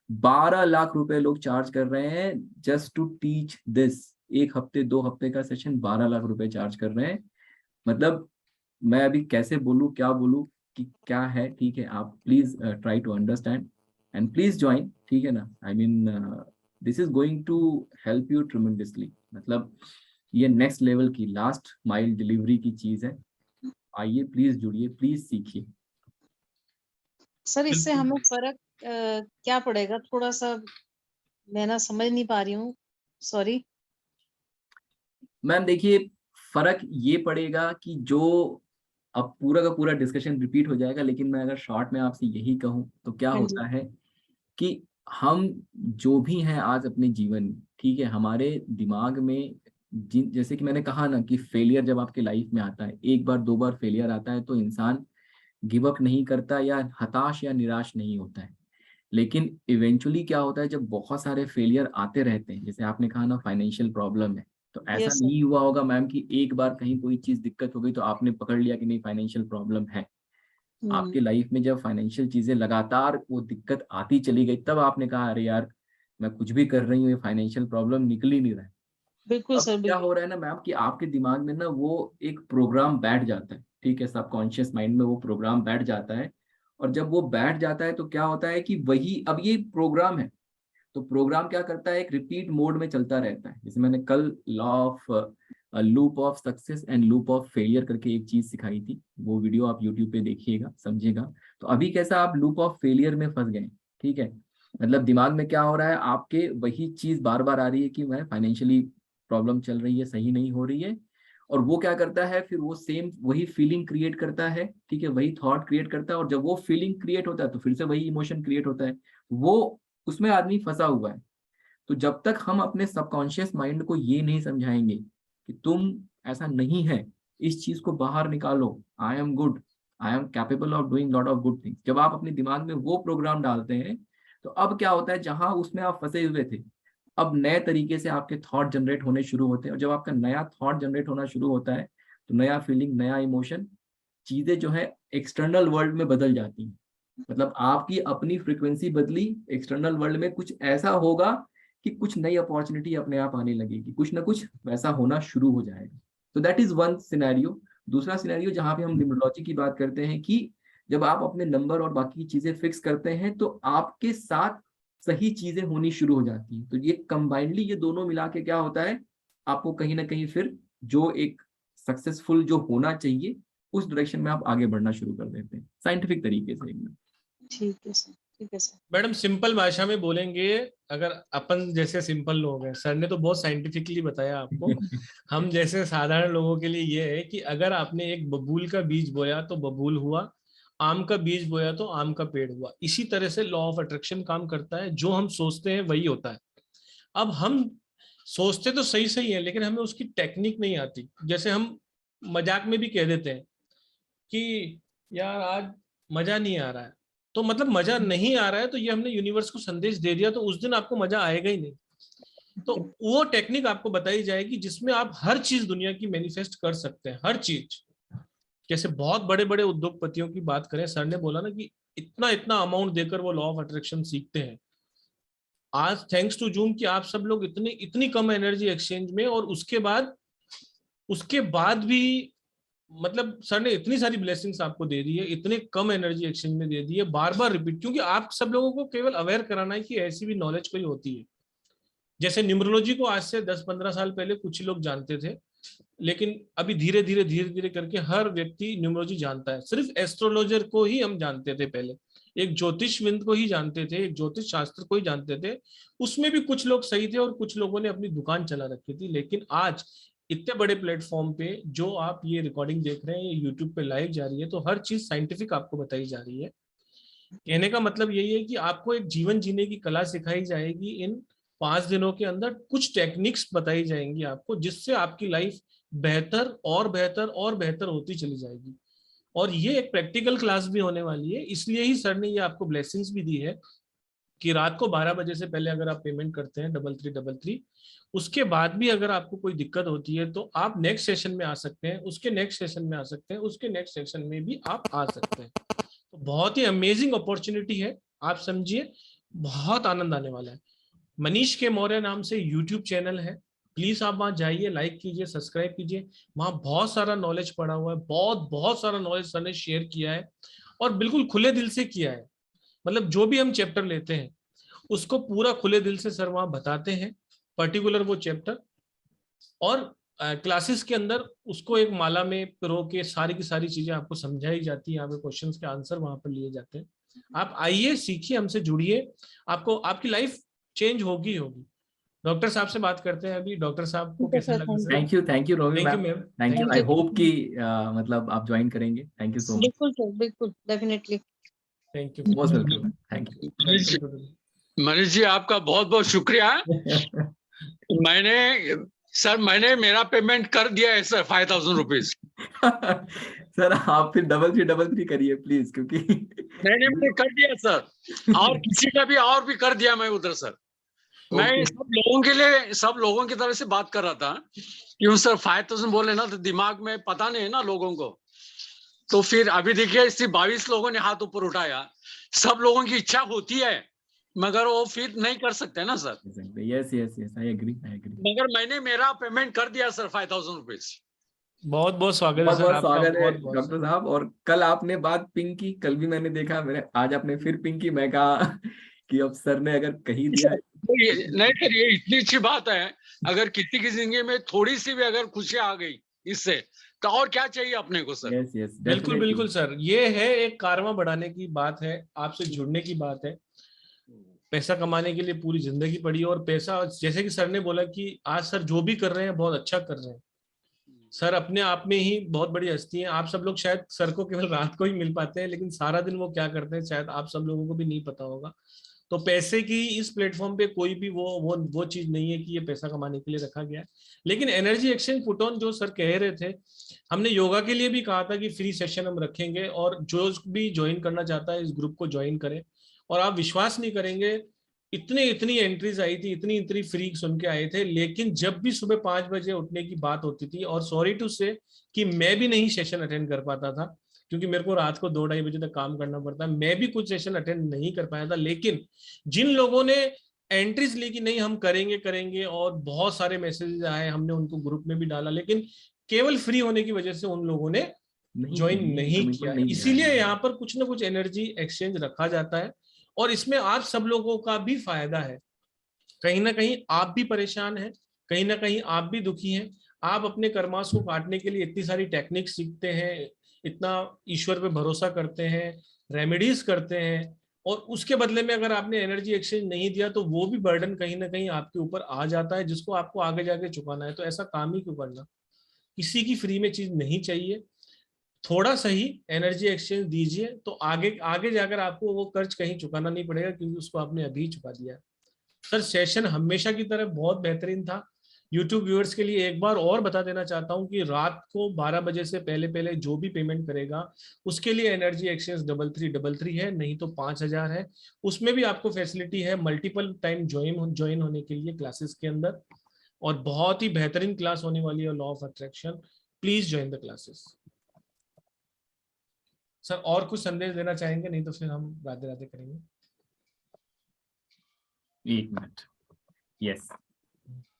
Speaker 5: 12 लाख रुपए लोग चार्ज कर रहे हैं जस्ट टू टीच दिस। 1 हफ्ते 2 हफ्ते का सेशन 12 लाख रुपए चार्ज कर रहे हैं। मतलब मैं अभी कैसे बोलूँ, क्या बोलूँ कि क्या है, ठीक है। आप please try to understand and please join, ठीक है ना। I mean this is going to help you tremendously. मतलब ये नेक्स्ट लेवल की लास्ट माइल डिलीवरी की चीज है। आइए प्लीज जुड़िए, प्लीज सीखिए।
Speaker 12: सर इससे हमें फर्क क्या पड़ेगा? थोड़ा सा मैं ना समझ नहीं पा रही हूँ, सॉरी
Speaker 5: मैम देखिए फर्क ये पड़ेगा कि जो अब पूरा का पूरा डिस्कशन रिपीट हो जाएगा, लेकिन मैं अगर शॉर्ट में आपसे यही कहूँ तो क्या
Speaker 12: हाँ जी।
Speaker 5: होता है कि हम जो भी हैं आज अपने जीवन में, ठीक है, हमारे दिमाग में जैसे कि मैंने कहा ना कि फेलियर जब आपके लाइफ में आता है, 1 बार 2 बार फेलियर आता है तो इंसान गिव अप नहीं करता या हताश या निराश नहीं होता है। लेकिन इवेंचुअली क्या होता है जब बहुत सारे फेलियर आते रहते हैं, जैसे आपने कहा ना फाइनेंशियल प्रॉब्लम है, तो ऐसा
Speaker 12: यस सर।
Speaker 5: नहीं हुआ होगा मैम कि एक बार कहीं कोई चीज दिक्कत हो गई तो आपने पकड़ लिया कि नहीं फाइनेंशियल प्रॉब्लम है। आपके लाइफ में जब फाइनेंशियल चीजें लगातार वो दिक्कत आती चली गई, तब आपने कहा अरे यार मैं कुछ भी कर रही हूँ, ये फाइनेंशियल प्रॉब्लम निकल ही नहीं रहा है।
Speaker 12: बिल्कुल
Speaker 5: अब
Speaker 12: सर,
Speaker 5: क्या
Speaker 12: बिल्कुल।
Speaker 5: हो रहा है ना मैम कि आपके दिमाग में ना वो एक प्रोग्राम बैठ जाता है, ठीक है, सबकॉन्शियस माइंड में वो प्रोग्राम बैठ जाता है। और जब वो बैठ जाता है तो क्या होता है कि वही अब ये प्रोग्राम है, तो प्रोग्राम क्या करता है एक रिपीट मोड में चलता रहता है। जैसे मैंने कल law of loop of success and loop of failure करके एक चीज सिखाई थी, वो वीडियो आप यूट्यूब पे देखिएगा, समझिएगा। तो अभी कैसा आप लूप ऑफ फेलियर में फंस गए, ठीक है। मतलब दिमाग में क्या हो रहा है, आपके वही चीज बार बार आ रही है कि मैं फाइनेंशियली प्रॉब्लम चल रही है, सही नहीं हो रही है। और वो क्या करता है फिर वो सेम वही फीलिंग क्रिएट करता है, ठीक है, वही थॉट क्रिएट करता है। और जब वो फीलिंग क्रिएट होता है तो फिर से वही इमोशन क्रिएट होता है। वो उसमें आदमी फंसा हुआ है। तो जब तक हम अपने सबकॉन्शियस माइंड को ये नहीं समझाएंगे कि तुम ऐसा नहीं है, इस चीज को बाहर निकालो, आई am good, I am capable of doing lot of good things, जब आप अपने दिमाग में वो प्रोग्राम डालते हैं तो अब क्या होता है, जहां उसमें आप फंसे हुए थे, अब नए तरीके से आपके थॉट जनरेट होने शुरू होते हैं। और जब आपका नया थॉट जनरेट होना शुरू होता है तो नया फीलिंग, नया इमोशन, चीजें जो है एक्सटर्नल वर्ल्ड में बदल जाती हैं। मतलब आपकी अपनी फ्रीक्वेंसी बदली, एक्सटर्नल वर्ल्ड में कुछ ऐसा होगा कि कुछ नई अपॉर्चुनिटी अपने आप आने लगेगी, कुछ ना कुछ वैसा होना शुरू हो जाएगा। तो दैट इज वन सिनेरियो। दूसरा सिनेरियो जहां पे हम न्यूमरोलॉजी की बात करते हैं कि जब आप अपने नंबर और बाकी चीजें फिक्स करते हैं तो आपके साथ सही चीजें होनी शुरू हो जाती हैं। तो ये कंबाइंडली ये दोनों मिला के क्या होता है, आपको कहीं ना कहीं फिर जो एक सक्सेसफुल जो होना चाहिए उस डायरेक्शन में आप आगे बढ़ना शुरू कर देते हैं, साइंटिफिक तरीके से एकदम।
Speaker 12: ठीक है सर, ठीक है सर।
Speaker 1: मैडम सिंपल भाषा में बोलेंगे, अगर अपन जैसे सिंपल लोग हैं, सर ने तो बहुत साइंटिफिकली बताया आपको, हम जैसे साधारण लोगों के लिए ये है कि अगर आपने एक बबूल का बीज बोया तो बबूल हुआ, आम का बीज बोया तो आम का पेड़ हुआ। इसी तरह से लॉ ऑफ अट्रैक्शन काम करता है, जो हम सोचते हैं वही होता है। अब हम सोचते तो सही सही है, लेकिन हमें उसकी टेक्निक नहीं आती। जैसे हम मजाक में भी कह देते हैं कि यार आज मजा नहीं आ रहा है, तो मतलब मजा नहीं आ रहा है तो ये हमने यूनिवर्स को संदेश दे दिया, तो उस दिन आपको मजा आएगा ही नहीं। तो वो टेक्निक आपको बताई जाएगी जिसमें आप हर चीज दुनिया की मैनिफेस्ट कर सकते हैं, हर चीज। जैसे बहुत बड़े बड़े उद्योगपतियों की बात करें, सर ने बोला ना कि इतना इतना अमाउंट देकर वो लॉ ऑफ अट्रैक्शन सीखते हैं। आज थैंक्स टू जूम कि आप सब लोग इतनी कम एनर्जी एक्सचेंज में, और उसके बाद भी मतलब सर ने इतनी सारी ब्लेसिंग्स आपको दे दी है, इतने कम एनर्जी एक्सचेंज में दे दी है, बार बार रिपीट, क्योंकि आप सब लोगों को केवल अवेयर कराना है कि ऐसी भी नॉलेज कोई होती है। जैसे न्यूमरोलॉजी को आज से 10-15 साल पहले कुछ ही लोग जानते थे, लेकिन अभी धीरे धीरे करके हर व्यक्ति न्यूमरोलॉजी जानता है। सिर्फ एस्ट्रोलॉजर को ही हम जानते थे पहले, एक ज्योतिषविद को ही जानते थे, एक ज्योतिष शास्त्र को ही जानते थे। उसमें भी कुछ लोग सही थे और कुछ लोगों ने अपनी दुकान चला रखी थी। लेकिन आज इतने बड़े प्लेटफॉर्म पे जो आप ये रिकॉर्डिंग देख रहे हैं, ये यूट्यूब पे लाइव जा रही है, तो हर चीज साइंटिफिक आपको बताई जा रही है। कहने का मतलब यही है कि आपको एक जीवन जीने की कला सिखाई जाएगी। इन 5 दिनों के अंदर कुछ टेक्निक्स बताई जाएंगी आपको, जिससे आपकी लाइफ बेहतर और बेहतर और बेहतर होती चली जाएगी। और ये एक प्रैक्टिकल क्लास भी होने वाली है, इसलिए ही सर ने ये आपको ब्लेसिंग्स भी दी है कि रात को 12 बजे से पहले अगर आप पेमेंट करते हैं 3333, उसके बाद भी अगर आपको कोई दिक्कत होती है तो आप नेक्स्ट सेशन में आ सकते हैं, उसके नेक्स्ट सेशन में आ सकते हैं, उसके नेक्स्ट सेशन में भी आप आ सकते हैं। तो बहुत ही अमेजिंग अपॉर्चुनिटी है, आप समझिए, बहुत आनंद आने वाला है। मनीष के मौर्य नाम से यूट्यूब चैनल है, प्लीज आप वहां जाइए, लाइक कीजिए, सब्सक्राइब कीजिए। वहां बहुत सारा नॉलेज पड़ा हुआ है, बहुत सारा नॉलेज सर ने शेयर किया है, और बिल्कुल खुले दिल से किया है। मतलब जो भी हम चैप्टर लेते हैं उसको पूरा खुले दिल से सर वहां बताते हैं, पर्टिकुलर वो चैप्टर, और क्लासेस के अंदर उसको एक माला में पिरो के सारी की सारी चीजें आपको समझाई जाती है। यहाँ पे क्वेश्चंस के आंसर वहां पर लिए जाते हैं। आप आइए, सीखिए, हमसे जुड़िए, आपको आपकी लाइफ चेंज होगी। डॉक्टर साहब से बात करते हैं अभी। डॉक्टर साहब को कैसा लगा?
Speaker 5: Thank you Romi ma'am, thank you. I hope कि मतलब आप ज्वाइन करेंगे। Thank you so much.
Speaker 12: बिल्कुल सर, बिल्कुल, definitely.
Speaker 1: Thank you,
Speaker 5: most welcome. Thank you
Speaker 9: Manish ji, आपका बहुत बहुत शुक्रिया। मैंने मेरा पेमेंट कर दिया है सर, 5000 रुपीज।
Speaker 5: सर आप फिर 3333 करिए प्लीज, क्योंकि
Speaker 9: मैंने कर दिया सर, और किसी का भी और भी कर दिया मैं उधर सर। मैं सब लोगों के लिए, सब लोगों की तरफ से बात कर रहा था। क्यों सर 5000 बोले ना, तो दिमाग में पता नहीं है ना लोगों को। तो फिर अभी देखिए, सिर्फ 22 लोगों ने हाथ ऊपर उठाया। सब लोगों की इच्छा होती है, मगर वो फिर नहीं कर सकते ना सर।
Speaker 5: Yes I agree.
Speaker 9: मगर मैंने मेरा पेमेंट कर दिया सर, 5000 रुपीज।
Speaker 1: बहुत बहुत स्वागत है सर,
Speaker 5: बहुत स्वागत है डॉक्टर साहब। और कल आपने बात पिंक की, कल भी मैंने देखा, आज आपने फिर पिंक की। मैं कहा कि अब सर ने अगर कही दिया।
Speaker 9: नहीं सर, ये इतनी अच्छी बात है, अगर किसी की जिंदगी में थोड़ी सी भी अगर खुशी आ गई इससे, तो और क्या चाहिए अपने को सर।
Speaker 5: यस
Speaker 1: बिल्कुल सर, ये है एक कारवा बढ़ाने की बात है, आपसे जुड़ने की बात है। पैसा कमाने के लिए पूरी जिंदगी पड़ी, और पैसा, जैसे कि सर ने बोला कि आज सर जो भी कर रहे हैं बहुत अच्छा कर रहे हैं। सर अपने आप में ही बहुत बड़ी हस्ती हैं। आप सब लोग शायद सर को केवल रात को ही मिल पाते हैं, लेकिन सारा दिन वो क्या करते हैं शायद आप सब लोगों को भी नहीं पता होगा। तो पैसे की इस प्लेटफॉर्म पे कोई भी वो चीज नहीं है कि ये पैसा कमाने के लिए रखा गया है। लेकिन एनर्जी एक्सचेंज पुट ऑन जो सर कह रहे थे, हमने योगा के लिए भी कहा था कि फ्री सेशन हम रखेंगे और जो भी ज्वाइन करना चाहता है इस ग्रुप को ज्वाइन करे। और आप विश्वास नहीं करेंगे, इतनी एंट्रीज आई थी, इतनी फ्री सुन के आए थे, लेकिन जब भी सुबह 5 बजे उठने की बात होती थी, और सॉरी टू से कि मैं भी नहीं सेशन अटेंड कर पाता था क्योंकि मेरे को रात को 2-2:30 बजे तक काम करना पड़ता है, मैं भी कुछ सेशन अटेंड नहीं कर पाया था। लेकिन जिन लोगों ने एंट्रीज ली कि नहीं हम करेंगे और बहुत सारे मैसेजेस आए, हमने उनको ग्रुप में भी डाला, लेकिन केवल फ्री होने की वजह से उन लोगों ने ज्वाइन नहीं किया। इसीलिए यहाँ पर कुछ ना कुछ एनर्जी एक्सचेंज रखा जाता है और इसमें आप सब लोगों का भी फायदा है। कहीं ना कहीं आप भी परेशान हैं, कहीं ना कहीं आप भी दुखी हैं, आप अपने कर्मास को काटने के लिए इतनी सारी टेक्निक सीखते हैं, इतना ईश्वर पे भरोसा करते हैं, रेमेडीज करते हैं, और उसके बदले में अगर आपने एनर्जी एक्सचेंज नहीं दिया तो वो भी बर्डन कहीं ना कहीं आपके ऊपर आ जाता है जिसको आपको आगे जाके चुकाना है। तो ऐसा काम ही क्यों करना, किसी की फ्री में चीज नहीं चाहिए। थोड़ा सही एनर्जी एक्सचेंज दीजिए तो आगे जाकर आपको वो कर्ज कहीं चुकाना नहीं पड़ेगा क्योंकि उसको आपने अभी चुका दिया। सर सेशन हमेशा की तरह बहुत बेहतरीन था। यूट्यूब व्यूअर्स के लिए एक बार और बता देना चाहता हूं कि रात को 12 बजे से पहले जो भी पेमेंट करेगा उसके लिए एनर्जी एक्सचेंज 3333 है, नहीं तो 5000 है। उसमें भी आपको फैसिलिटी है मल्टीपल टाइम ज्वाइन होने के लिए क्लासेस के अंदर, और बहुत ही बेहतरीन क्लास होने वाली है law of attraction. Please join the classes. Sir और कुछ संदेश देना चाहेंगे, नहीं तो फिर हम राधे राधे करेंगे।
Speaker 5: 1 मिनट। यस,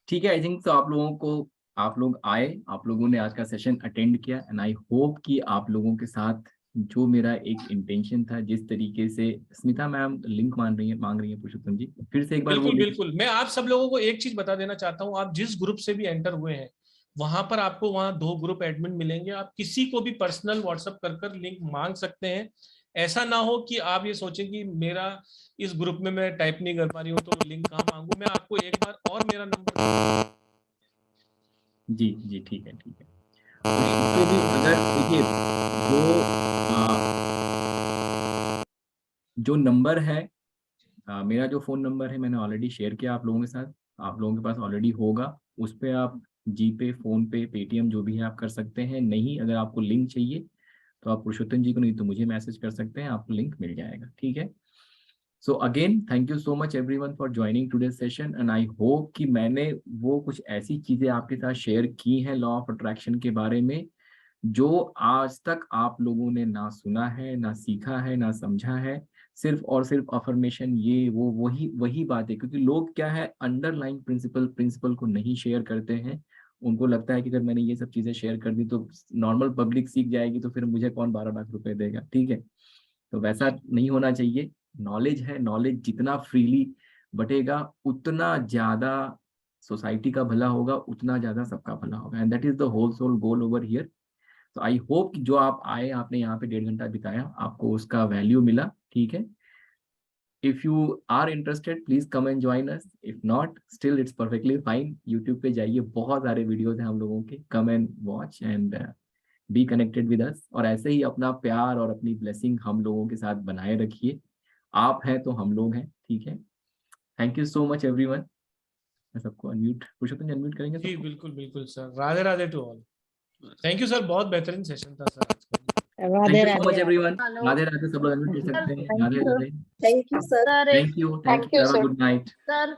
Speaker 5: ठीक है। आई थिंक तो आप लोग आए, आप लोगों ने आज का सेशन अटेंड किया, एंड आई होप कि आप लोगों के साथ जो मेरा एक इंटेंशन था, जिस तरीके से स्मिता मैम लिंक मांग रही है पुरुषोत्तम जी, फिर से एक बार
Speaker 1: बिल्कुल मैं आप सब लोगों को एक चीज बता देना चाहता हूँ, आप जिस ग्रुप से भी एंटर हुए हैं वहां पर आपको वहां 2 ग्रुप एडमिन मिलेंगे, आप किसी को भी पर्सनल व्हाट्सएप कर लिंक मांग सकते हैं। ऐसा ना हो कि आप ये सोचें कि मेरा इस ग्रुप में मैं टाइप नहीं कर पा रही हूँ तो लिंक कहाँ मांगू। मैं आपको एक बार और मेरा नंबर
Speaker 5: जी ठीक है। तो भी अगर देखिए जो नंबर है, मेरा जो फोन नंबर है मैंने ऑलरेडी शेयर किया आप लोगों के साथ, आप लोगों के पास ऑलरेडी होगा। उस पर आप जीपे, फोन पे, पेटीएम जो भी है आप कर सकते हैं। नहीं अगर आपको लिंक चाहिए तो आप पुरुषोत्तम जी को, नहीं तो मुझे मैसेज कर सकते हैं, आपको लिंक मिल जाएगा। ठीक है। So again thank you so much everyone for joining today's session, and I hope कि मैंने वो कुछ ऐसी चीजें आपके साथ शेयर की हैं लॉ ऑफ अट्रैक्शन के बारे में जो आज तक आप लोगों ने ना सुना है, ना सीखा है, ना समझा है। सिर्फ और सिर्फ अफर्मेशन, ये वो वही बात है। क्योंकि लोग क्या है, अंडरलाइन प्रिंसिपल को नहीं शेयर करते हैं। उनको लगता है कि अगर मैंने ये सब चीजें शेयर कर दी तो नॉर्मल पब्लिक सीख जाएगी, तो फिर मुझे कौन 12 लाख रुपए देगा। ठीक है, तो वैसा नहीं होना चाहिए। नॉलेज है, नॉलेज जितना फ्रीली बटेगा उतना ज्यादा सोसाइटी का भला होगा, उतना ज्यादा सबका भला होगा, and that is the whole sole goal over here. तो आई होप जो आप आए, आपने यहाँ पे 1.5 घंटा बिताया, आपको उसका वैल्यू मिला। ठीक है, if you are interested please come and join us, if not still it's perfectly fine. YouTube पे जाइए, बहुत सारे वीडियोज हैं हम लोगों के, come and watch and be connected with us. और ऐसे ही अपना प्यार और अपनी ब्लेसिंग हम लोगों के साथ बनाए रखिए। आप हैं तो हम लोग हैं। ठीक है, thank you so much everyone. मैं सबको अनम्यूट, पुरुषोत्तम जी अनम्यूट करेंगे?
Speaker 1: जी बिल्कुल sir. Radhe Radhe to all. Thank you sir, बहुत बेहतरीन सेशन था सर आज का।
Speaker 5: Thank you so much everyone. Radhe Radhe, सब लोग अनम्यूट कर सकते हैं। Radhe Radhe.
Speaker 13: Thank you sir.
Speaker 5: Thank you, have a good night
Speaker 13: sir.